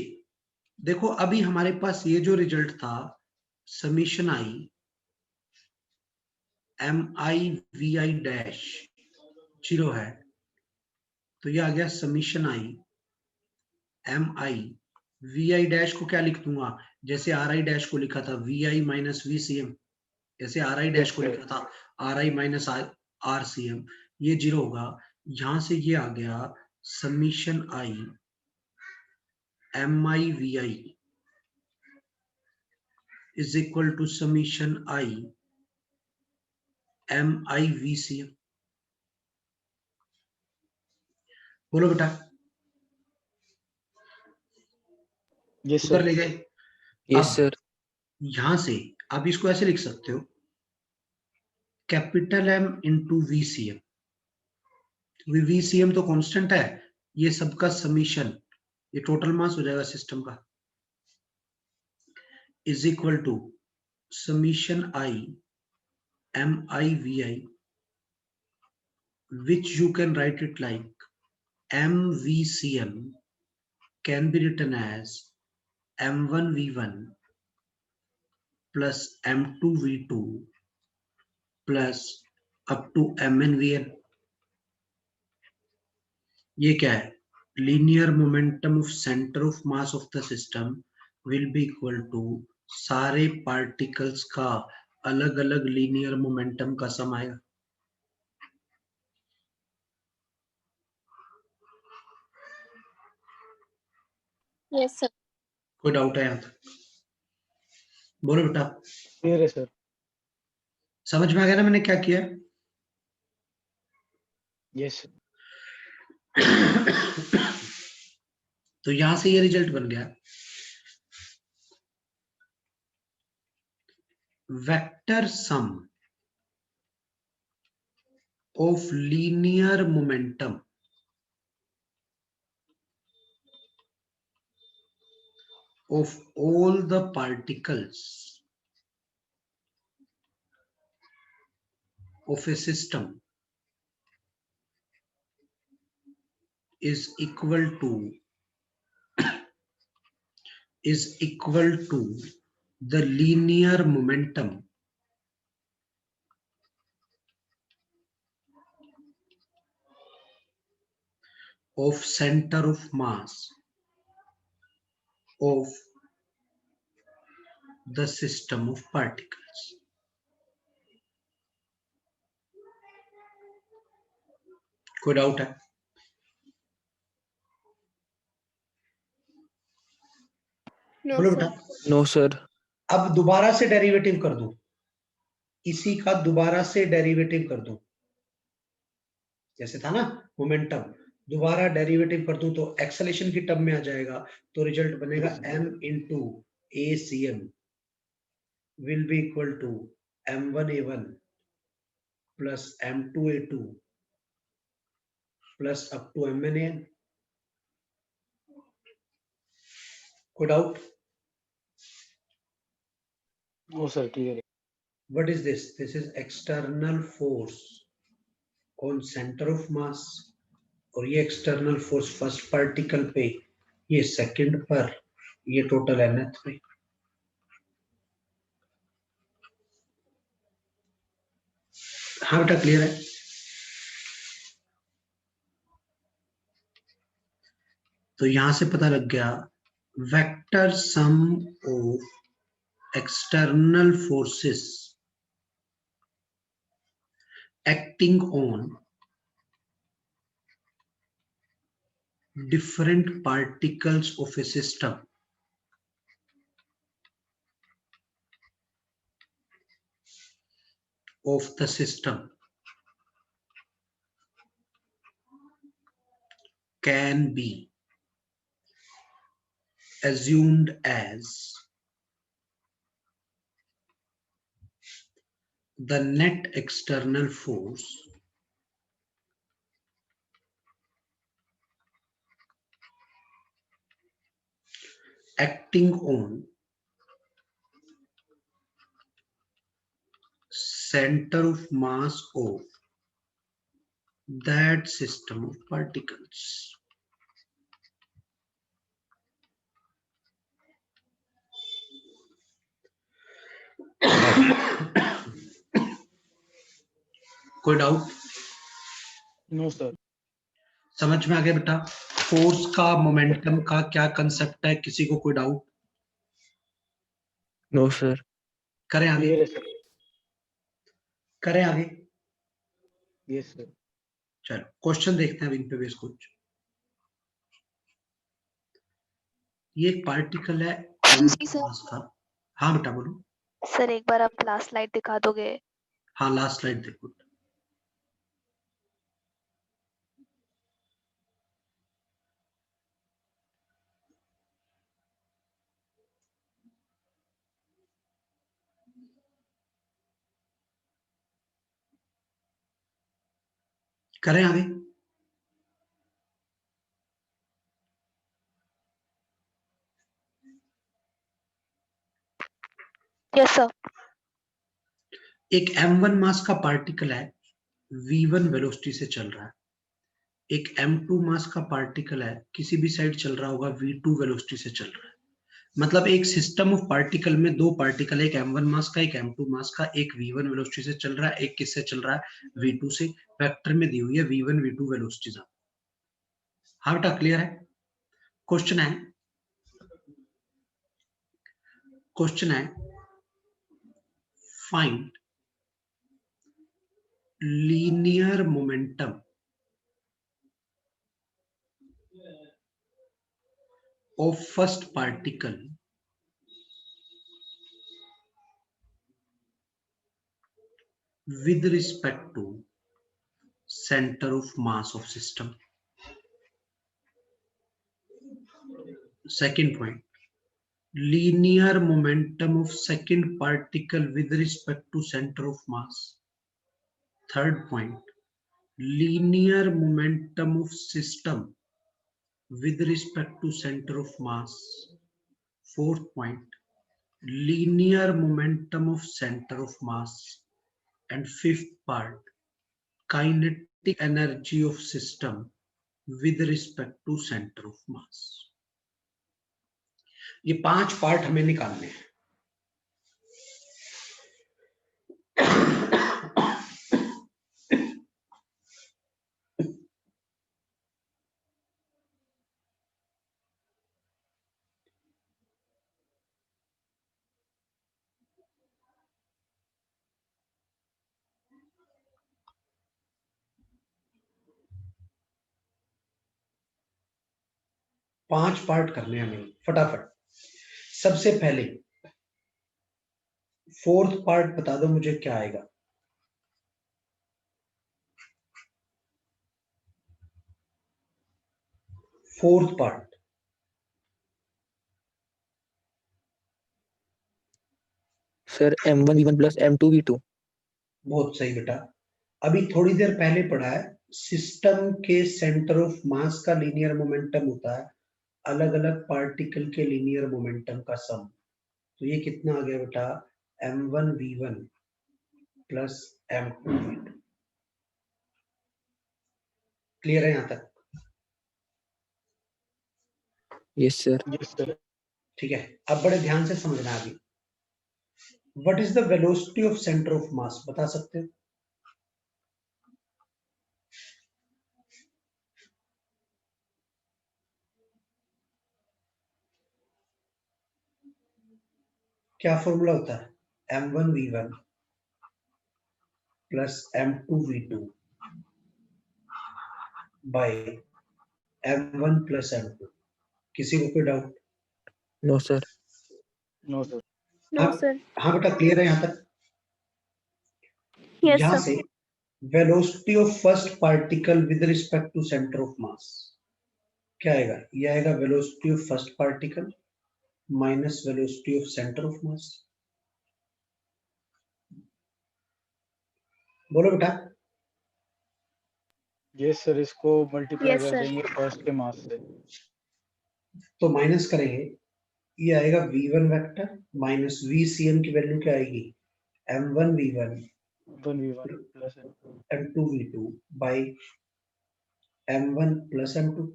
देखो, अभी हमारे पास ये जो रिजल्ट था, summation I mi vi dash 0 है, तो ये आ गया summation I mi vi dash को क्या लिख दूंगा, जैसे ri डैश को लिखा था vi माइनस vcm, जैसे ri डैश Yes, को sir. लिखा था ri माइनस rcm, ये 0 होगा। यहां से ये आ गया summation I mi vi is equal to summation I mi vcm। बोलो बेटा, Yes, उधर sir. ले गए? यस अब सर। यहां से आप इसको ऐसे लिख सकते हो, capital M into VCM। VCM तो कांस्टेंट है, ये सबका समीशन, ये टोटल मास हो जाएगा सिस्टम का, is equal to summation I mi vi, which you can write it like MVCM can be written as M1 V1 plus M2 V2 plus up to Mn Vn। ये क्या है? Linear momentum of centre of mass of the system will be equal to सारे पार्टिकल्स का अलग अलग लीनियर मोमेंटम का सम आएगा। Yes, sir. कोई डाउट है यहाँ तक? बोलो बेटा, Clear है सर। समझ में आ गया ना मैंने क्या किया? Yes, sir. तो यहां से ये रिजल्ट बन गया, vector sum of linear momentum of all the particles of a system is equal to is equal to the linear momentum of center of mass of the system of particles. कोई डाउट है? No, बोलो sir. बेटा। No, sir. अब दोबारा से डेरिवेटिव कर दूं, इसी का दोबारा से डेरिवेटिव कर दूं, जैसे था ना मोमेंटम, दोबारा डेरिवेटिव कर दूं तो एक्सेलेरेशन की टर्म में आ जाएगा, तो रिजल्ट बनेगा m into acm will be equal to m1a1 plus m2a2 plus up to mnan. कोई डाउट? नो सर क्लियर है। What is this? This is external force on center of mass, और ये एक्सटर्नल फोर्स फर्स्ट पार्टिकल पे, ये सेकंड पर, ये टोटल nth पे। हाँ बेटा क्लियर है? तो यहां से पता लग गया vector sum of external forces acting on different particles of a system can be assumed as the net external force acting on center of mass of that system of particles. कोई डाउट? No sir. समझ में आ गया बेटा? फोर्स का मोमेंटम का क्या कंसेप्ट है, किसी को कोई डाउट? No, sir. करें आगे? क्लियर है सर। करें आगे? Yes sir. चलो क्वेश्चन देखते हैं अब इन पे बेस कुछ। ये एक पार्टिकल है जी सर। मास का। हाँ बेटा बोलो। सर एक बार आप लास्ट स्लाइड दिखा दोगे? हाँ लास्ट स्लाइड देखो। करें आगे? Yes sir. एक m1 मास का पार्टिकल है, v1 वेलोसिटी से चल रहा है। एक m2 मास का पार्टिकल है, किसी भी साइड चल रहा होगा, v2 वेलोसिटी से चल रहा है। मतलब एक सिस्टम ऑफ पार्टिकल में दो पार्टिकल, एक m1 मास का, एक m2 मास का, एक v1 वेलोसिटी से चल रहा है, एक किससे चल रहा है, v2 से। वेक्टर में दी हुई है v1 v2 वेलोसिटीज। हाँ बेटा क्लियर है? क्वेश्चन है find linear momentum of first particle with respect to center of mass of system. Second point, linear momentum of second particle with respect to center of mass. Third point, linear momentum of system with respect to center of mass. Fourth point, linear momentum of center of mass. And fifth part, kinetic energy of system with respect to center of mass. ये 5 पार्ट हमें निकालने हैं। पांच पार्ट करने हैं हमें फटाफट। सबसे पहले फोर्थ पार्ट बता दो मुझे क्या आएगा। Fourth part sir M1V1 plus M2V2। बहुत सही बेटा। अभी थोड़ी देर पहले पढ़ा है सिस्टम के सेंटर ऑफ मास का लीनियर मोमेंटम होता है अलग अलग पार्टिकल के लीनियर मोमेंटम का सम। तो ये कितना आ गया बेटा M1V1 प्लस M2V2। क्लियर है यहां तक? Yes sir. Yes sir. ठीक है, अब बड़े ध्यान से समझना है अभी। What is the velocity of centre of mass बता सकते हो? क्या फॉर्मूला होता है M1V1 plus M2V2 by M1 plus M2। किसी को कोई doubt? No sir. No sir. No sir. हाँ बेटा क्लियर है यहां तक? यस यहां सर। से velocity of first particle with respect to centre of mass क्या आएगा? ये आएगा velocity of first particle minus velocity of centre of mass. बोलो बेटा। यस सर, इसको मल्टीप्लाई यस कर सर। देंगे फर्स्ट के मास से। तो माइनस करेंगे, ये आएगा V1 वेक्टर माइनस VCM की वैल्यू क्या आएगी M1V1 1v1 plus m2। M2V2 by M1 plus M2।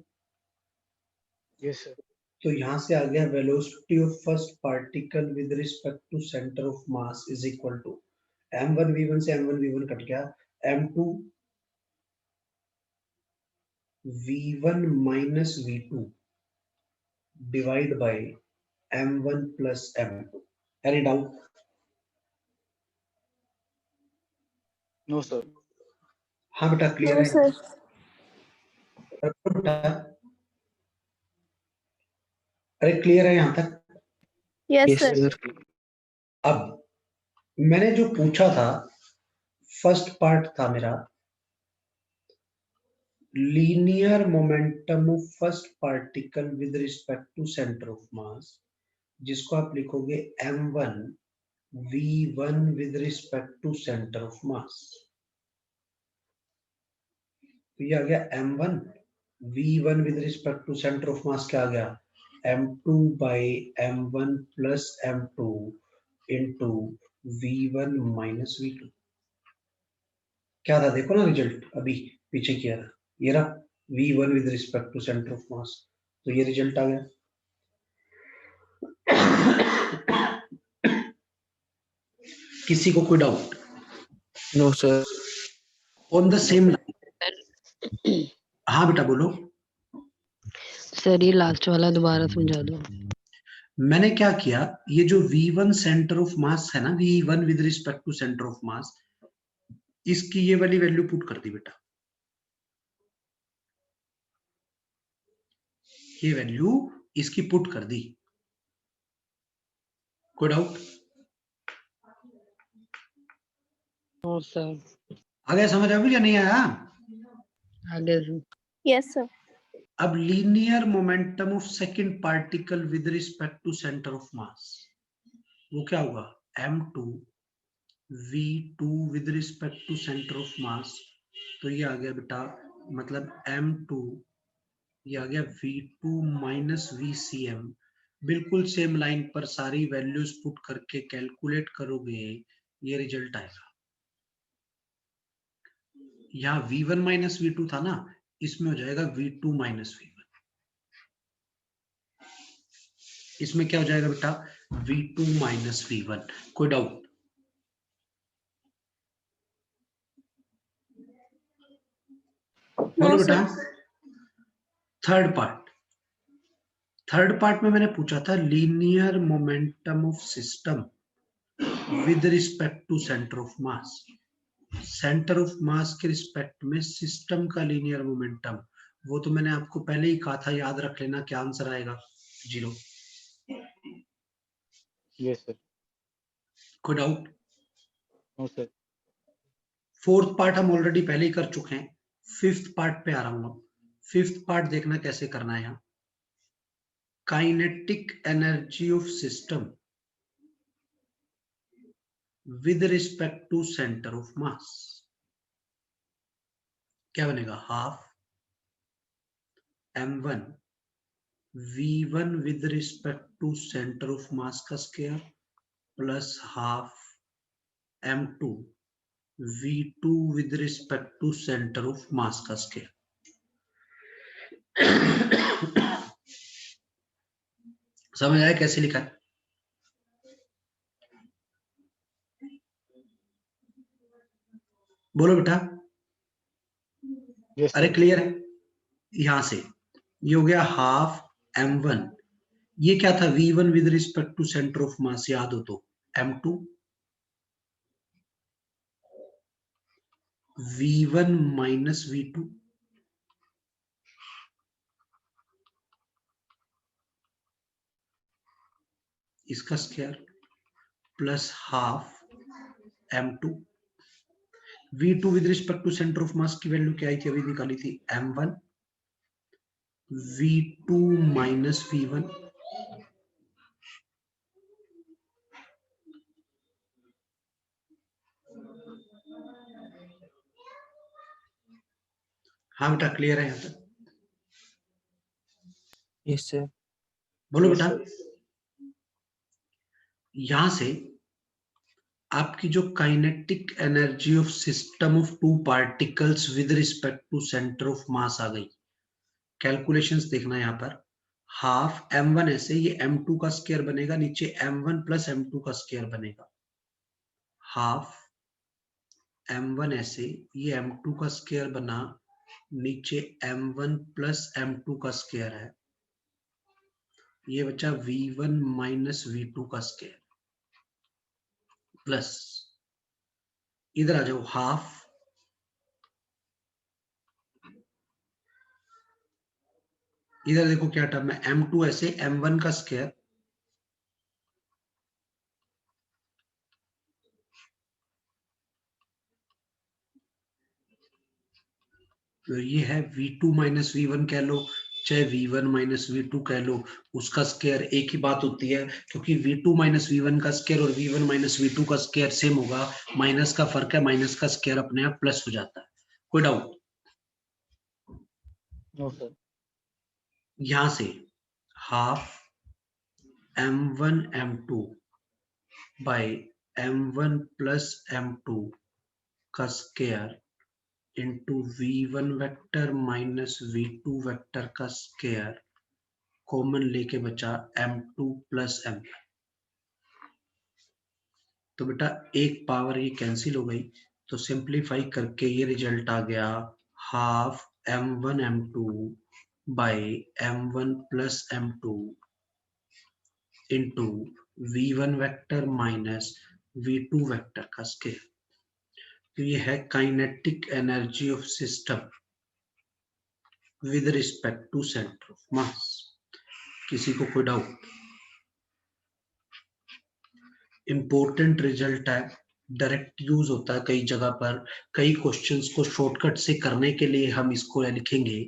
Yes sir. तो यहां से आ गया velocity of first particle with respect to centre of mass is equal to M1V1 से M1V1 कट गया M2V1 minus V2 divide by M1 plus M2। Any doubt? No sir. हाँ बेटा क्लियर नो है सर। बेटा? अरे क्लियर है यहां तक? Yes yes sir. सर। अब मैंने जो पूछा था फर्स्ट पार्ट था मेरा linear momentum of first particle with respect to centre of mass, जिसको आप लिखोगे M1 V1 with respect to centre of mass. तो ये आ गया M1 V1 with respect to centre of mass क्या आ गया M2 by M1 plus M2 into V1 minus V2। क्या था देखो ना रिजल्ट अभी पीछे किया था, ये रहा V1 with respect to centre of mass. तो ये रिजल्ट आ गया। किसी को कोई doubt? No sir. On the same line. Sir हाँ बेटा बोलो। सर ये लास्ट वाला दोबारा समझा दो। मैंने क्या किया, ये जो V1 सेंटर ऑफ मास है ना V1 with respect to centre of mass, इसकी ये वाली वैल्यू पुट कर दी बेटा। ये वैल्यू इसकी पुट कर दी। कोई डाउट? No sir. आ गया समझ अभी या नहीं आया? आगे सर। Yes sir. अब linear momentum of second particle with respect to centre of mass वो क्या होगा M2 V2 with respect to centre of mass. तो ये आ गया बेटा मतलब M2, ये आ गया V2 माइनस VCM। बिल्कुल सेम लाइन पर सारी वैल्यूज पुट करके कैलकुलेट करोगे ये रिजल्ट आएगा। यहाँ V1 माइनस V2 था ना, इसमें हो जाएगा V2 माइनस V1। इसमें क्या हो जाएगा बेटा, v2 माइनस v1। कोई डाउट? बोलो नो बेटा। सर। थर्ड पार्ट में मैंने पूछा था linear momentum of system with respect to centre of mass. Centre of mass के रिस्पेक्ट में सिस्टम का लीनियर मोमेंटम, वो तो मैंने आपको पहले ही कहा था, याद रख लेना क्या आंसर आएगा, 0। Yes sir. कोई doubt? No sir. Fourth part हम ऑलरेडी पहले ही कर चुके हैं, फिफ्थ पार्ट पे आ रहा हूं। फिफ्थ पार्ट देखना कैसे करना है। यहाँ kinetic energy of system with respect to centre of mass क्या बनेगा, half m1 v1 with respect to centre of mass का square plus half m2 v2 with respect to centre of mass का स्क्वायर। समझ आया कैसे लिखा है? बोलो बेटा। यस अरे सर। क्लियर है? यहां से ये हो गया हाफ m1, ये क्या था v1 with respect to centre of mass, याद हो तो m2 v1 माइनस v2 इसका square plus half m2 v2 with respect to centre of mass की वैल्यू क्या आई थी, अभी निकाली थी, m1 v2 माइनस v1 हाँ बेटा क्लियर है यहाँ तक? Yes sir. बोलो यस बेटा। सर। यहां से आपकी जो kinetic energy of system of two particles with respect to centre of mass आ गई। कैलकुलेशंस देखना यहाँ पर, हाफ m1 ऐसे ये m2 का स्क्वायर बनेगा, नीचे m1 प्लस m2 का स्क्वायर बनेगा, हाफ m1 ऐसे ये m2 का स्क्वायर बना, नीचे m1 प्लस m2 का स्क्वायर है, ये बचा v1 माइनस v2 का स्क्वायर प्लस इधर आ जाओ हाफ इधर देखो क्या टर्म है, m2 ऐसे m1 का स्क्वायर तो ये है v2 माइनस v1 कह लो, चाहे v1 माइनस v2 कह लो, उसका स्क्वायर एक ही बात होती है, क्योंकि v2 माइनस v1 का स्क्वायर और v1 माइनस v2 का स्क्वायर सेम होगा, माइनस का फर्क है, माइनस का स्क्वायर अपने आप प्लस हो जाता है। कोई डाउट? No sir. यहां से half m1 m2 by m1 plus m2 का square into v1 vector minus v2 vector का स्क्वायर कॉमन लेके बचा m2 प्लस m। तो बेटा एक पावर ये कैंसिल हो गई, तो सिंप्लीफाई करके ये रिजल्ट आ गया half m1 m2 by m1 plus m2 into v1 vector minus v2 vector का स्क्वायर। तो ये है kinetic energy of system with respect to centre of mass. किसी को कोई डाउट? इंपॉर्टेंट रिजल्ट है, डायरेक्ट यूज होता है कई जगह पर, कई क्वेश्चंस को शॉर्टकट से करने के लिए हम इसको लिखेंगे,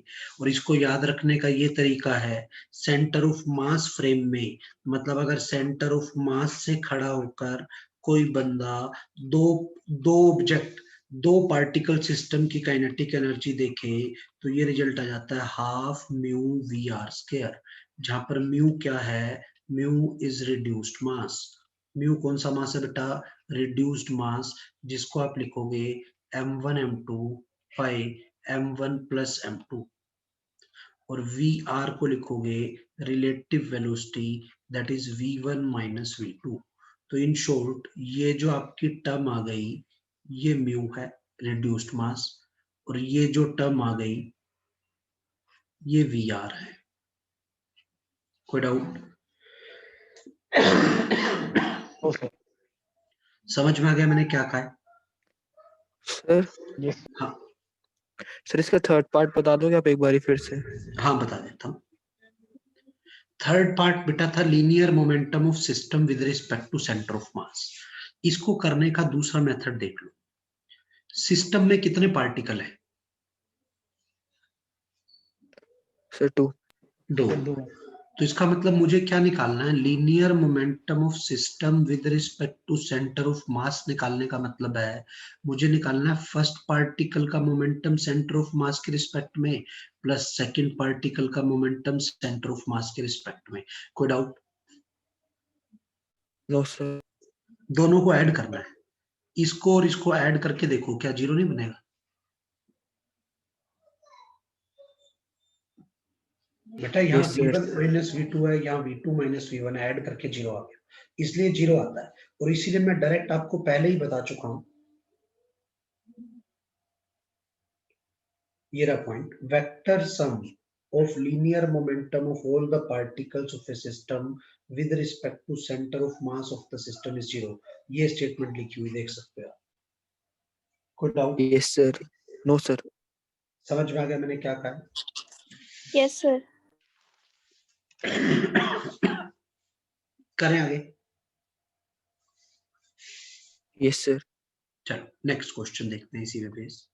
और इसको याद रखने का ये तरीका है, सेंटर ऑफ मास फ्रेम में, मतलब अगर सेंटर ऑफ मास से खड़ा होकर कोई बंदा दो दो ऑब्जेक्ट दो पार्टिकल सिस्टम की काइनेटिक एनर्जी देखे, तो ये रिजल्ट आ जाता है half mu V R square, जहां पर म्यू क्या है, mu is reduced mass. Mu कौन सा मास है बेटा, रिड्यूस्ड मास, जिसको आप लिखोगे m1 m2 by m1 plus m2, और वी आर को लिखोगे relative velocity, that is v1 minus v2। तो इन शॉर्ट ये जो आपकी टर्म आ गई ये म्यू है, रिड्यूस्ड मास, और ये जो टर्म आ गई ये vr है। कोई डाउट? No sir. समझ में आ गया मैंने क्या कहा है? सर यस हाँ सर इसका थर्ड पार्ट बता दोगे आप एक बारी फिर से? हाँ बता देता हूँ। थर्ड पार्ट बेटा था linear momentum of system with respect to centre of mass. इसको करने का दूसरा मेथड देख लो। सिस्टम में कितने पार्टिकल है? सर 2। 2। सर 2। तो इसका मतलब मुझे क्या निकालना है? Linear momentum of system with respect to centre of mass निकालने का मतलब है मुझे निकालना है फर्स्ट पार्टिकल का मोमेंटम सेंटर ऑफ मास के रिस्पेक्ट में प्लस सेकंड पार्टिकल का मोमेंटम सेंटर ऑफ मास के रिस्पेक्ट में। कोई डाउट? No sir. दोनों को ऐड करना है। इसको और इसको ऐड करके देखो क्या जीरो नहीं बनेगा? बेटा यहाँ yes sir. v1 minus v2 है, यहाँ v2 माइनस v1 ऐड करके जीरो आ गया, इसलिए जीरो आता है। और इसीलिए मैं डायरेक्ट आपको पहले ही बता चुका हूं, ये रहा point, vector sum of linear momentum of all the particles of a system with respect to centre of mass of the system is zero. ये स्टेटमेंट लिखी हुई देख सकते हो आप। कोई doubt? Yes sir. No sir. समझ में आ गया मैंने क्या कहा? Yes sir. करें आगे? Yes sir. चलो नेक्स्ट क्वेश्चन देखते हैं इसी में बेस।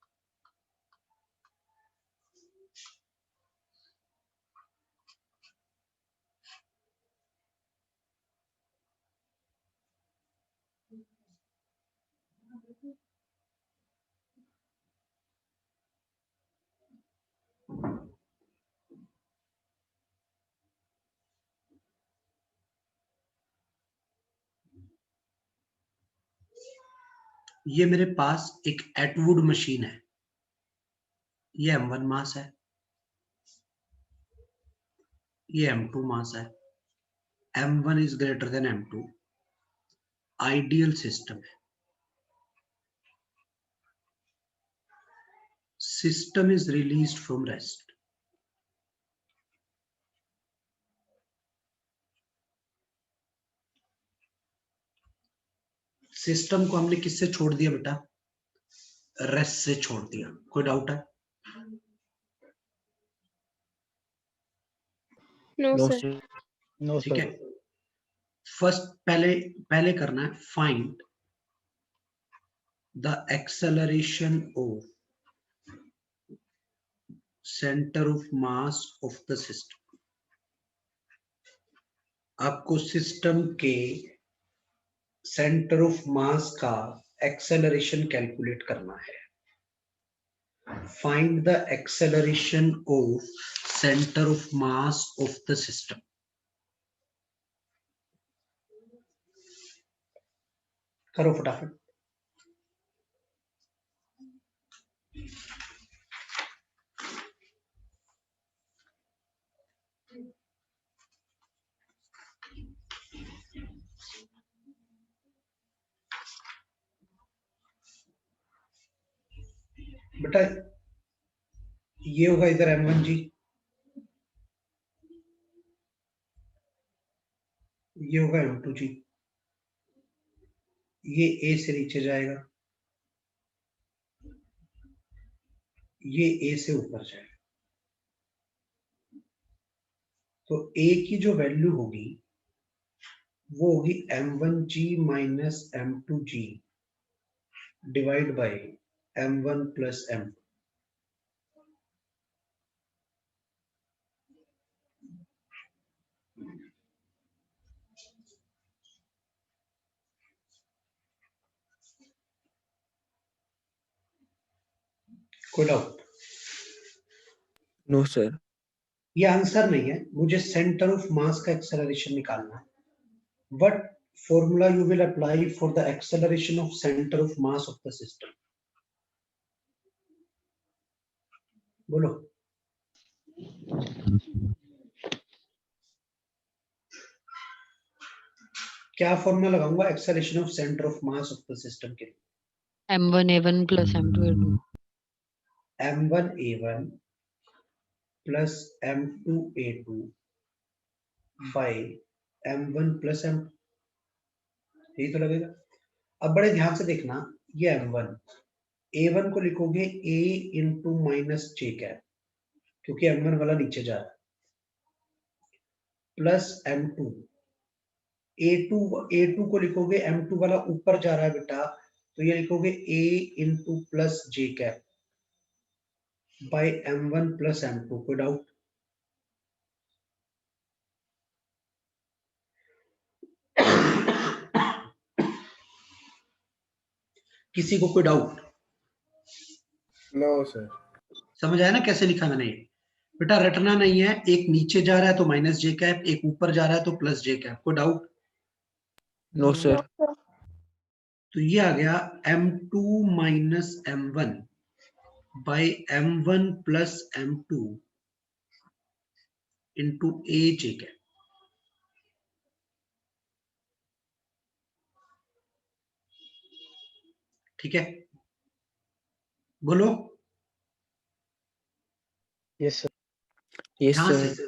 ये मेरे पास एक एटवुड मशीन है, ये m1 मास है, ये m2 मास है, m1 is greater than m2, ideal system है। System is released from rest. System को हमने किससे छोड़ दिया बेटा? रेस्ट से छोड़ दिया। कोई डाउट है? No no sir. Sir. No ठीक है, सर। फर्स्ट पहले पहले करना है find the acceleration of centre of mass of the system. आपको सिस्टम के सेंटर ऑफ मास का एक्सेलरेशन कैलकुलेट करना है। Find the acceleration of centre of mass of the system. करो फटाफट। बेटा ये होगा इधर m1 जी, ये होगा m2 जी, ये a से नीचे जाएगा, ये a से ऊपर जाएगा। तो a की जो वैल्यू होगी वो होगी m1g minus m2g divide by m1 plus m2। कोई डाउट? No sir. ये आंसर नहीं है, मुझे सेंटर ऑफ मास का एक्सेलरेशन निकालना है। What formula you will apply for the acceleration of center of mass of the system? बोलो। क्या फॉर्मूला लगाऊंगा acceleration of centre of mass of the system के लिए? m1a1 plus m2a2 m1a1 plus m2a2 by m1 plus m, यही तो लगेगा। अब बड़े ध्यान से देखना, ये m1 a1 को लिखोगे a into minus J cap, क्योंकि m1 वाला नीचे जा रहा है, प्लस m2 a2 को लिखोगे m2 वाला ऊपर जा रहा है बेटा, तो ये लिखोगे a into plus J cap by m1 plus m2। कोई डाउट? किसी को कोई डाउट? No sir. समझ आया ना कैसे लिखा मैंने? बेटा रटना नहीं है, एक नीचे जा रहा है तो माइनस जे कैप, एक ऊपर जा रहा है तो प्लस जे कैप। कोई डाउट? No sir. तो ये आ गया m2 minus m1 by m1 plus m2 into A J cap. ठीक है, बोलो। Yes sir. यस यहां सर। से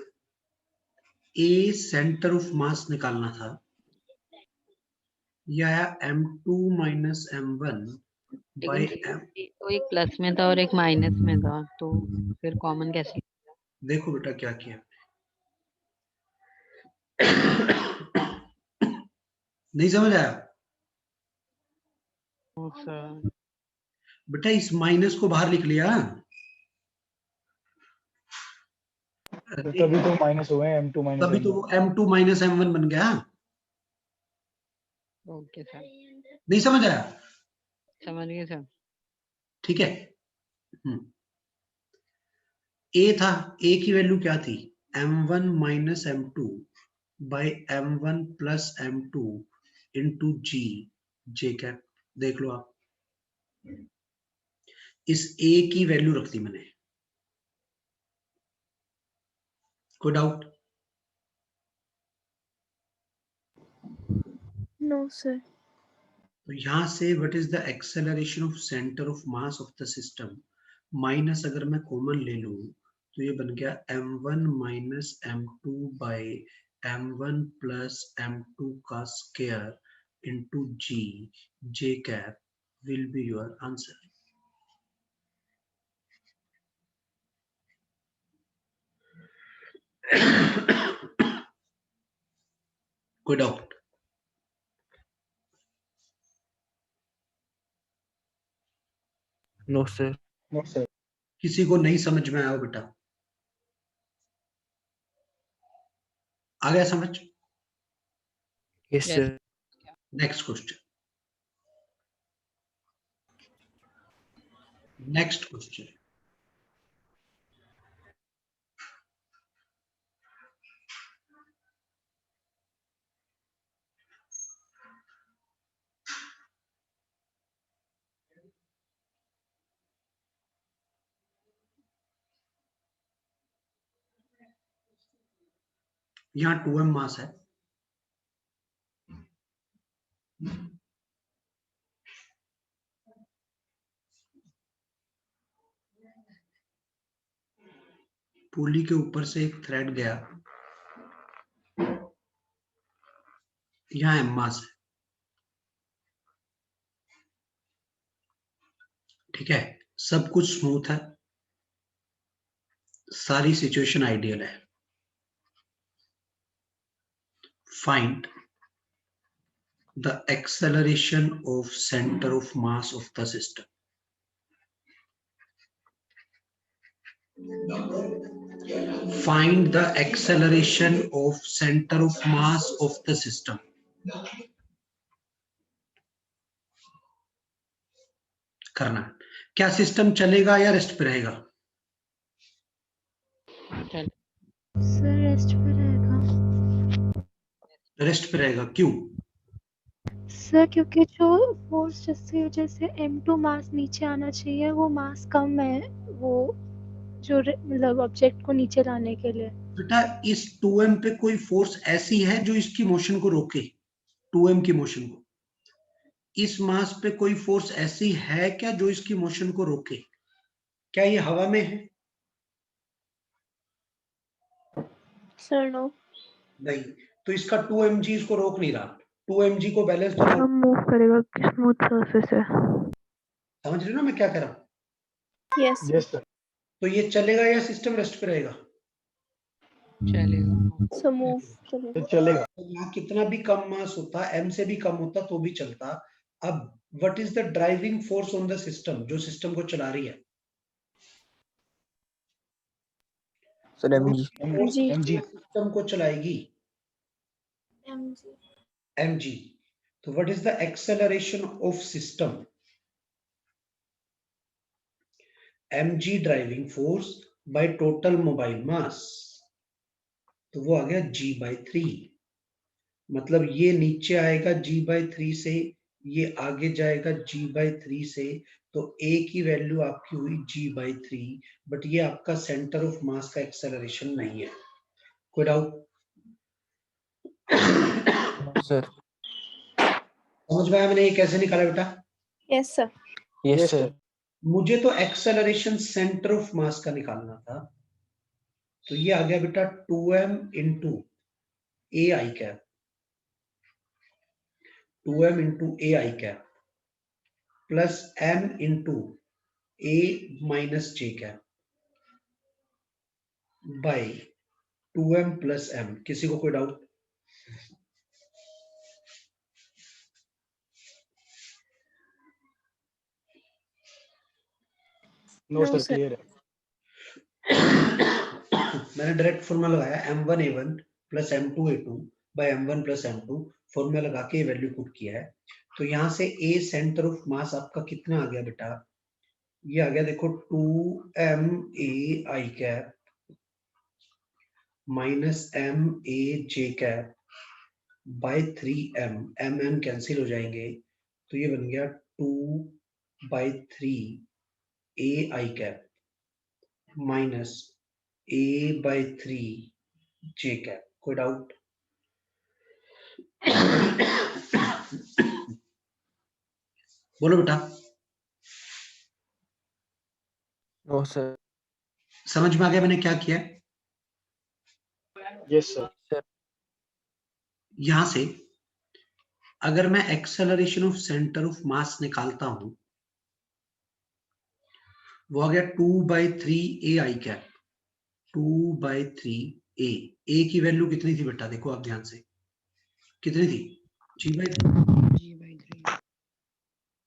ए सेंटर ऑफ मास निकालना था, यह आया m2 माइनस m1 बाई लेकिन m। तो एक प्लस में था और एक माइनस में था, तो फिर कॉमन कैसे? देखो बेटा क्या किया, नहीं समझ आया? सर बेटा इस माइनस को बाहर लिख लिया, तभी तो माइनस हुए m2 माइनस तभी तो m1। वो m2 माइनस m1 बन गया। ओके सर, नहीं समझ आया? समझ गए सर। ठीक है। ए था, ए की वैल्यू क्या थी? m1 minus m2 by m1 plus m2 into ji J cap. देख लो आप, इस ए की वैल्यू रख दी मैंने। कोई डाउट? No sir. तो यहां से what is the acceleration of centre of mass of the system, minus अगर मैं कॉमन ले लूं तो ये बन गया m1 minus m2 by m1 plus m2 का square into ji J cap will be your answer. कोई doubt? No sir. No sir. किसी को नहीं समझ में आया हो बेटा? आ गया समझ? Yes Yes. Sir. Next question, next question. यहाँ 2m मास है, पुली के ऊपर से एक थ्रेड गया, यहाँ m मास है। ठीक है, सब कुछ स्मूथ है, सारी सिचुएशन आइडियल है। Find the acceleration of centre of mass of the system. Find the acceleration of center of mass of the system. करना है। क्या सिस्टम चलेगा या रेस्ट पे रहेगा? चल सर रेस्ट पे रहेगा। रेस्ट पे रहेगा, क्यों? सर क्योंकि जो फोर्स जिसकी वजह से m2 मास नीचे आना चाहिए वो मास कम है, वो जो मतलब ऑब्जेक्ट को नीचे लाने के लिए। बेटा इस 2m पे कोई फोर्स ऐसी है जो इसकी मोशन को रोके? 2m की मोशन को। इस मास पे कोई फोर्स ऐसी है क्या जो इसकी मोशन को रोके? क्या ये हवा में है? Sir no. नहीं, तो इसका 2mg इसको रोक नहीं रहा। 2mg को बैलेंस तो हम मूव करेगा, स्मूथ सरफेस है। समझ रहे हो ना मैं क्या कह रहा हूं? Yes yes sir. तो ये चलेगा या सिस्टम रेस्ट पे रहेगा? चलेगा। सर मूव चलेगा। चलेगा। तो यहाँ कितना भी कम मास होता, m से भी कम होता तो भी चलता। अब what is the driving force on the system, जो सिस्टम को चला रही है? Sir mg। जी। mg। सिस्टम को चलाएगी mg। mg। तो what is the acceleration of system? mg driving force by total mobile mass, तो वो आ गया g/3। मतलब ये नीचे आएगा g/3 से, ये आगे जाएगा g/3 से, तो a की वैल्यू आपकी हुई g/3, बट ये आपका सेंटर ऑफ मास का एक्सेलरेशन नहीं है। कोई डाउट? सर। समझ में आया मैंने ये कैसे निकाला बेटा? Yes sir. Yes sir. मुझे तो एक्सेलरेशन सेंटर ऑफ मास का निकालना था, तो ये आ गया बेटा 2m into A I cap, 2m into A I cap plus m into A minus J cap by 2m plus m। किसी को कोई डाउट? नो सर, क्लियर है। मैंने डायरेक्ट फॉर्मूला लगाया m1a1 plus m2a2 bye m1 plus m2, formula लगा के वैल्यू पुट किया है। तो यहां से a सेंटर ऑफ मास आपका कितना आ गया बेटा? ये आ गया देखो 2m a i cap minus m a j cap by 3m, m cancel हो जाएंगे, तो ये बन गया 2/3 a i cap minus a/3 j cap. कोई डाउट? बोलो बेटा। No sir. समझ में आ गया मैंने क्या किया? Yes sir. सर। यहां से अगर मैं acceleration of centre of mass निकालता हूं, वो आ गया 2/3 ए आई कैप, 2/3 ए की वैल्यू कितनी थी बेटा? देखो आप ध्यान से, कितनी थी? g/3।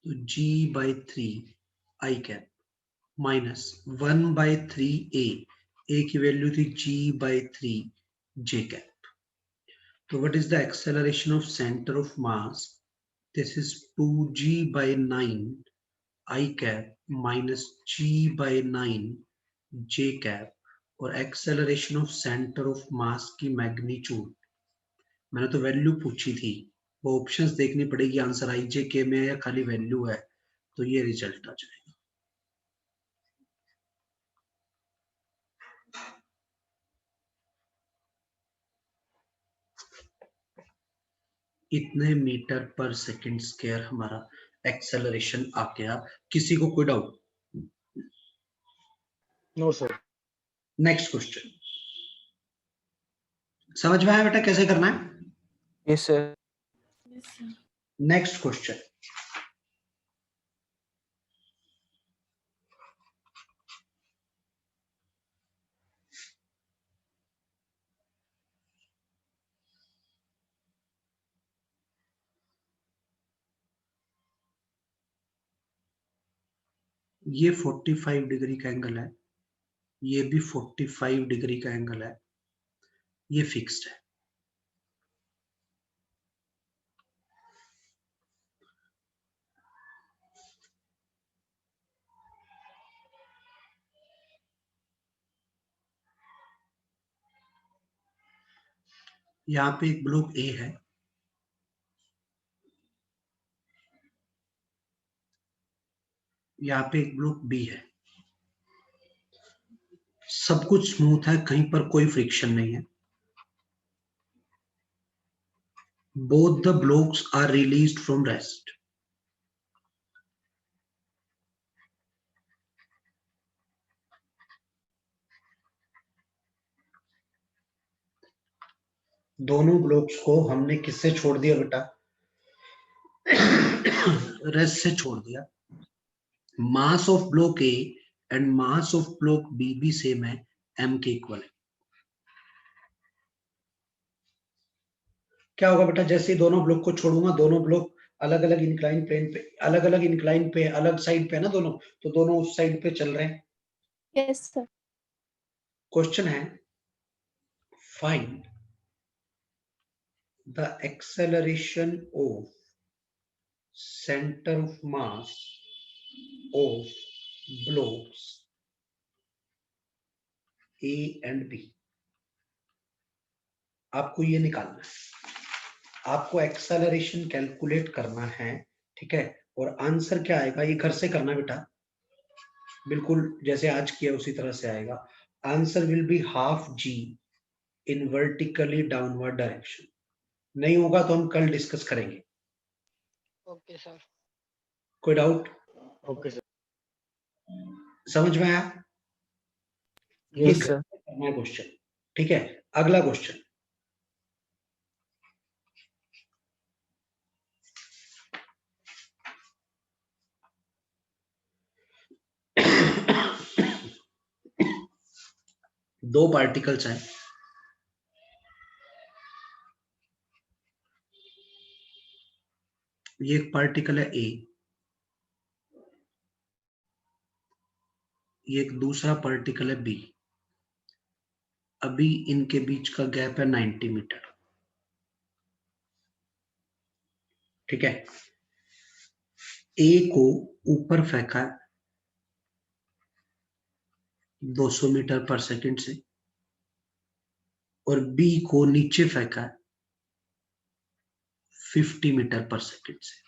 तो g/3 आई कैप माइनस 1/3 ए की वैल्यू थी g/3 जे कैप। तो what is the acceleration of centre of mass? This is 2g/9 i cap minus g/9 j cap. और acceleration of centre of mass की मैग्नीट्यूड मैंने तो वैल्यू पूछी थी, वो ऑप्शंस देखनी पड़ेगी, आंसर आई जे के में है या खाली वैल्यू है, तो ये रिजल्ट आ जाएगा। इतने मीटर पर सेकंड स्क्वायर हमारा एक्सेलरेशन आ गया। किसी को कोई doubt? No sir. Next question समझ में आया बेटा कैसे करना है? Yes sir. नेक्स्ट क्वेश्चन, ये 45 डिग्री का एंगल है, ये भी 45 डिग्री का एंगल है, ये फिक्स्ड है। यहाँ पे एक ब्लॉक ए है, यहाँ पे एक ब्लॉक बी है, सब कुछ स्मूथ है, कहीं पर कोई फ्रिक्शन नहीं है। both the blocks are released from rest. दोनों ब्लॉक्स को हमने किससे छोड़ दिया बेटा? रेस्ट से छोड़ दिया. Mass of block A and mass of block B भी सेम है, m के इक्वल है. क्या होगा बेटा? जैसे ही दोनों ब्लॉक को छोड़ूंगा, दोनों ब्लॉक अलग अलग इंक्लाइन प्लेन पे, अलग साइड पे है ना दोनों, तो दोनों उस साइड पे चल रहे हैं. Yes, sir. क्वेश्चन है, find the acceleration of centre of mass of blocks A and B. आपको ये निकालना है, आपको एक्सेलरेशन कैलकुलेट करना है, ठीक है. और आंसर क्या आएगा ये घर से करना बेटा, बिल्कुल जैसे आज किया उसी तरह से आएगा. Answer will be half G in vertically downward direction. नहीं होगा तो हम कल डिस्कस करेंगे. Okay sir. कोई डाउट? Okay sir. समझ में आया? ये यस घर सर. से करना है क्वेश्चन, ठीक है. अगला क्वेश्चन, दो पार्टिकल्स हैं, ये एक पार्टिकल है ए, ये एक दूसरा पार्टिकल है बी. अभी इनके बीच का गैप है 90 मीटर, ठीक है. ए को ऊपर फेंका है 200 मीटर पर सेकंड से, और बी को नीचे फेंका है 50 मीटर पर सेकंड से.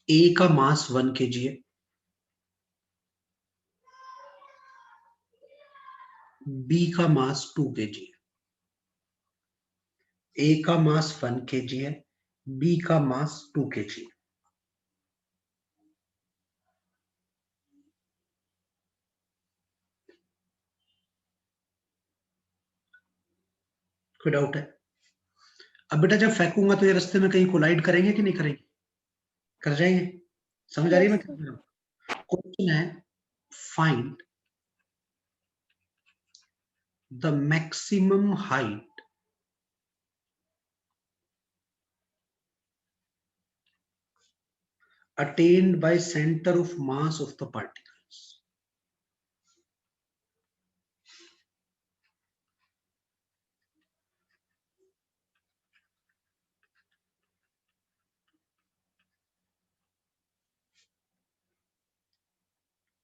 ए का मास 1 kg है, बी का मास 2 kg है. ए का मास 1 kg है, बी का मास 2 kg है. कोई डाउट है? अब बेटा जब फेंकूंगा तो ये रास्ते में कहीं कोलाइड करेंगे कि नहीं करेंगे? कर जाएंगे. समझ आ रही है मैं Yes, क्या sir. कह रहा हूं? क्वेश्चन है, find the maximum height attained by center of mass of the particles.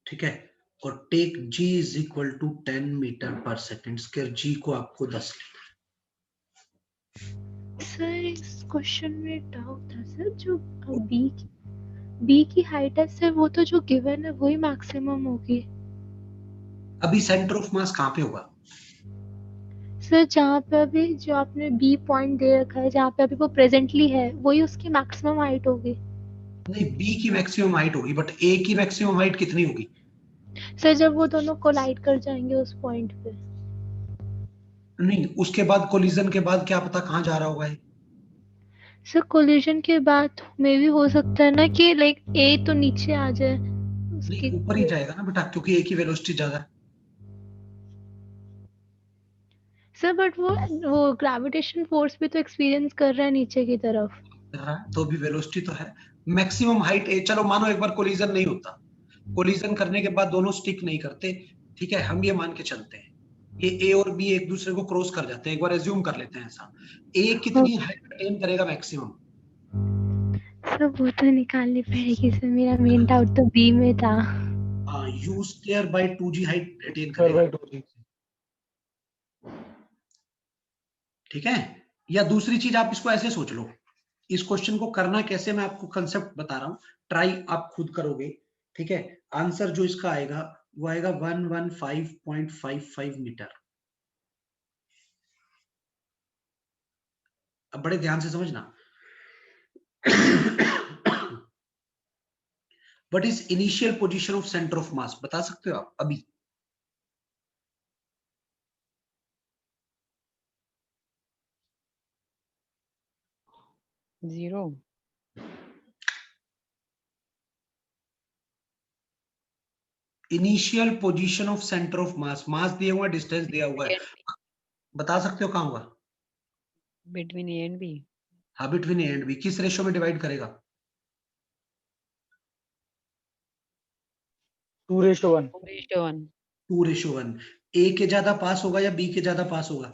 ठीक है. और take g is equal to 10 metre पर सेकेंड स्क्वायर. g को आपको 10 लेना है. सर इस क्वेश्चन में डाउट था सर, जो बी की हाइट है सर, वो तो जो गिवन है वही मैक्सिमम होगी अभी सेंटर ऑफ मास कहाँ पे होगा? सर, जहाँ पे अभी जो आपने बी पॉइंट दे रखा है, जहाँ पे अभी वो प्रेजेंटली है, वही उसकी मैक्सिमम हाइट होगी. नहीं, b की मैक्सिमम हाइट होगी, बट a की मैक्सिमम हाइट कितनी होगी? सर जब वो दोनों कोलाइड कर जाएंगे उस पॉइंट पे. नहीं, उसके बाद कोलिजन के बाद क्या पता कहाँ जा रहा होगा ये. सर कोलिजन के बाद मे भी हो सकता है ना कि लाइक ए तो नीचे आ जाए नहीं, उसकी. ऊपर ही जाएगा ना बेटा, क्योंकि a की वेलोसिटी ज्यादा है. सर बट वो ग्रेविटेशन फोर्स भी तो एक्सपीरियंस कर रहा है नीचे की तरफ. कर रहा है तो भी वेलोसिटी तो है. मैक्सिमम हाइट ए, चलो मानो एक बार कोलिजन नहीं होता, कोलिजन करने के बाद दोनों स्टिक नहीं करते, ठीक है, हम ये मान के चलते हैं ये ए और बी एक दूसरे को क्रॉस कर जाते हैं, एक बार एज्यूम कर लेते हैं ऐसा. ए कितनी हाइट अटेन करेगा मैक्सिमम? सर वो तो निकालनी पड़ेगी सर, मेरा मेन डाउट तो बी में था. You square by 2g height attain square करेगा, बाय 2g. ठीक है. या दूसरी चीज आप इसको ऐसे सोच लो, इस क्वेश्चन को करना कैसे मैं आपको कंसेप्ट बता रहा हूं, ट्राई आप खुद करोगे, ठीक है. आंसर जो इसका आएगा वो आएगा 115.55 मीटर. अब बड़े ध्यान से समझना। What is initial position of centre of mass, बता सकते हो आप अभी? Zero. Initial position of centre of mass, mass दिया हुआ है, डिस्टेंस दिया हुआ है, बता सकते हो कहां होगा? Between A and B. हाँ, बिटवीन ए एंड बी। किस रेशियो में डिवाइड करेगा? 2:1। 2:1। 2:1। ए के ज्यादा पास होगा या बी के ज्यादा पास होगा?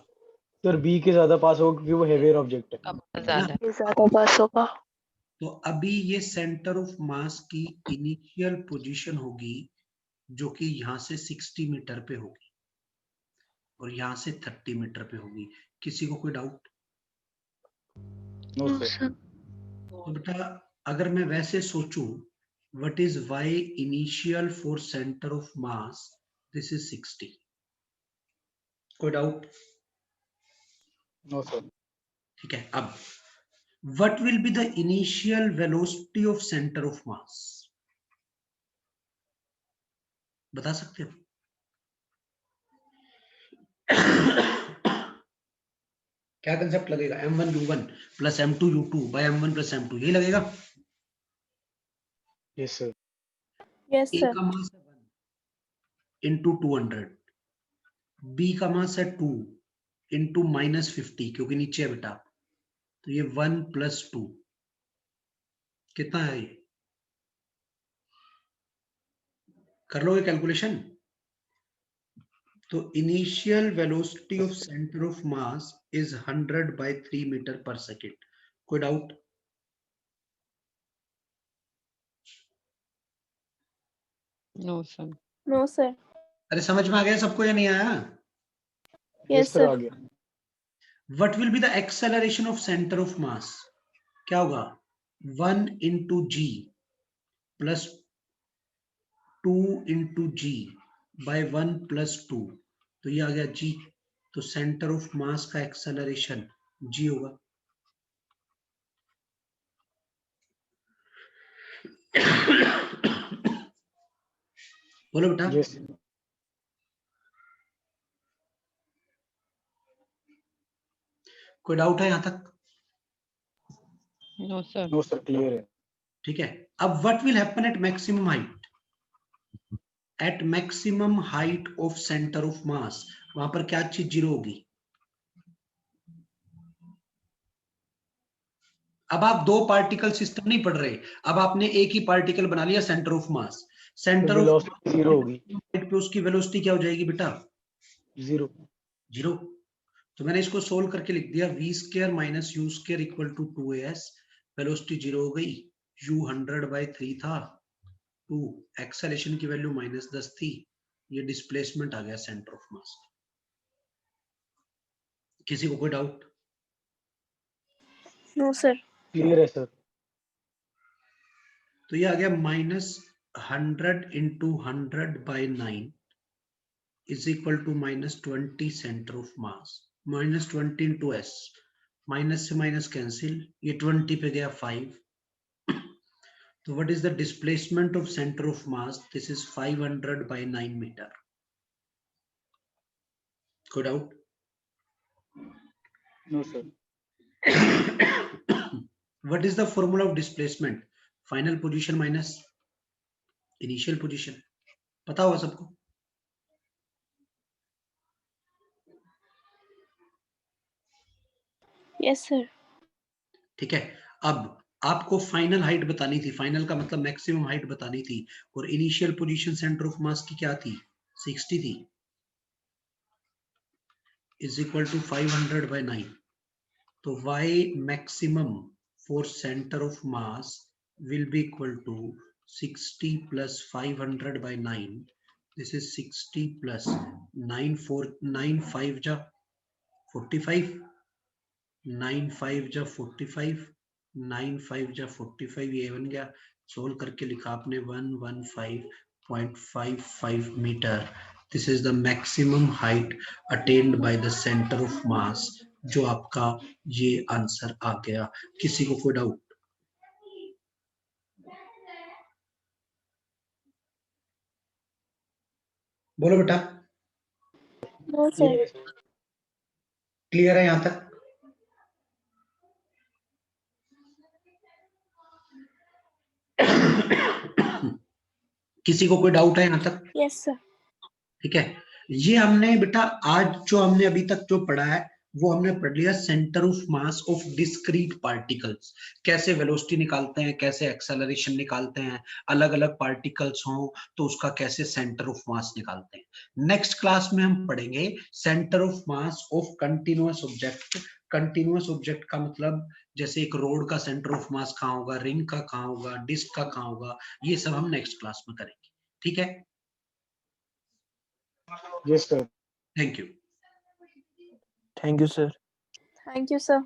सर बी के ज्यादा पास होगा क्योंकि वो हेवियर ऑब्जेक्ट है। अब ना? ज्यादा। ये ज्यादा पास होगा। तो अभी ये सेंटर ऑफ मास की इनिशियल पोजीशन होगी जो कि यहाँ से 60 मीटर पे होगी और यहाँ से 30 मीटर पे होगी। किसी को कोई doubt? No no sir. Sir. तो बेटा अगर मैं वैसे सोचूं, what is Y initial for centre of mass, this is 60। कोई डाउट? No sir. ठीक है। अब what will be the initial velocity of centre of mass, बता सकते हो? क्या कंसेप्ट लगेगा? m1u1 plus m2u2 bye m1 plus m2, यही लगेगा। Yes sir. यस ए सर। का मास है 1 इंटू 200, बी का मास है 2 इंटू -50 क्योंकि नीचे है बेटा, तो ये 1 + 2 कितना है? ये कर लोगे कैलकुलेशन? तो initial velocity of centre of mass is 100/3 metre पर सेकेंड। कोई doubt? No sir. No sir. अरे समझ में आ गया सबको या नहीं आया? यस यस सर आ सर। गया। What will be the acceleration of centre of mass? क्या होगा? 1 into G plus 2 into G by 1 + 2, तो ये आ गया जी। तो सेंटर ऑफ मास का एक्सेलरेशन जी होगा। बोलो बेटा। यस। कोई डाउट है यहां तक? No sir. No sir clear है। ठीक है। अब what will happen at maximum height? At maximum height of centre of mass, वहां पर क्या चीज जीरो होगी? अब आप दो पार्टिकल सिस्टम नहीं पढ़ रहे, अब आपने एक ही पार्टिकल बना लिया centre of mass. Centre of velocity zero होगी। हाइट पे उसकी वेलोसिटी क्या हो जाएगी बेटा? जीरो। जीरो। तो मैंने इसको सोल्व करके लिख दिया, v² - u² = 2as। Velocity zero हो गई, u 100/3 था, 2 एक्सेलरेशन की वैल्यू -10 थी, ये डिस्प्लेसमेंट आ गया सेंटर ऑफ मास। किसी को कोई डाउट? No sir. क्लियर है सर। तो ये आ गया -100 × 100/9 = -20 centre of mass. -20 × s, minus से माइनस कैंसिल, ये 20 पे गया 5। तो what is the displacement of centre of mass? This is 500/9 metre. कोई doubt? No sir. What is the formula of displacement? Final position minus initial position, पता होगा सबको? Yes sir. ठीक है। अब आपको फाइनल हाइट बतानी थी, फाइनल का मतलब मैक्सिमम हाइट बतानी थी, और initial position centre of mass की क्या थी? 60 थी, = 500/9। तो y maximum for center of mass will be equal to 60 + 500/9। this is 60 + 9 5 जा 45, 9 5 जा 45, 9 5 जा 45, ये बन गया। सोल्व करके लिखा आपने 115.55 metre. This is the maximum height attained by the center of mass जो आपका ये आंसर आ गया। किसी को कोई डाउट? बोलो बेटा, नो सर। क्लियर है यहां तक? किसी को कोई डाउट है यहां तक? Yes sir. ठीक है, ये हमने बेटा आज जो हमने अभी तक जो पढ़ा है वो हमने पढ़ लिया centre of mass of discrete particles. कैसे वेलोसिटी निकालते हैं, कैसे एक्सेलरेशन निकालते हैं, अलग अलग पार्टिकल्स हों तो उसका कैसे सेंटर ऑफ मास निकालते हैं। नेक्स्ट क्लास में हम पढ़ेंगे centre of mass of continuous object. Continuous object का मतलब जैसे एक रोड का सेंटर ऑफ मास कहाँ होगा, रिंग का कहाँ होगा, डिस्क का कहाँ होगा, ये सब हम नेक्स्ट क्लास में करेंगे। ठीक है, yes sir. Thank you. Thank you sir. Thank you sir.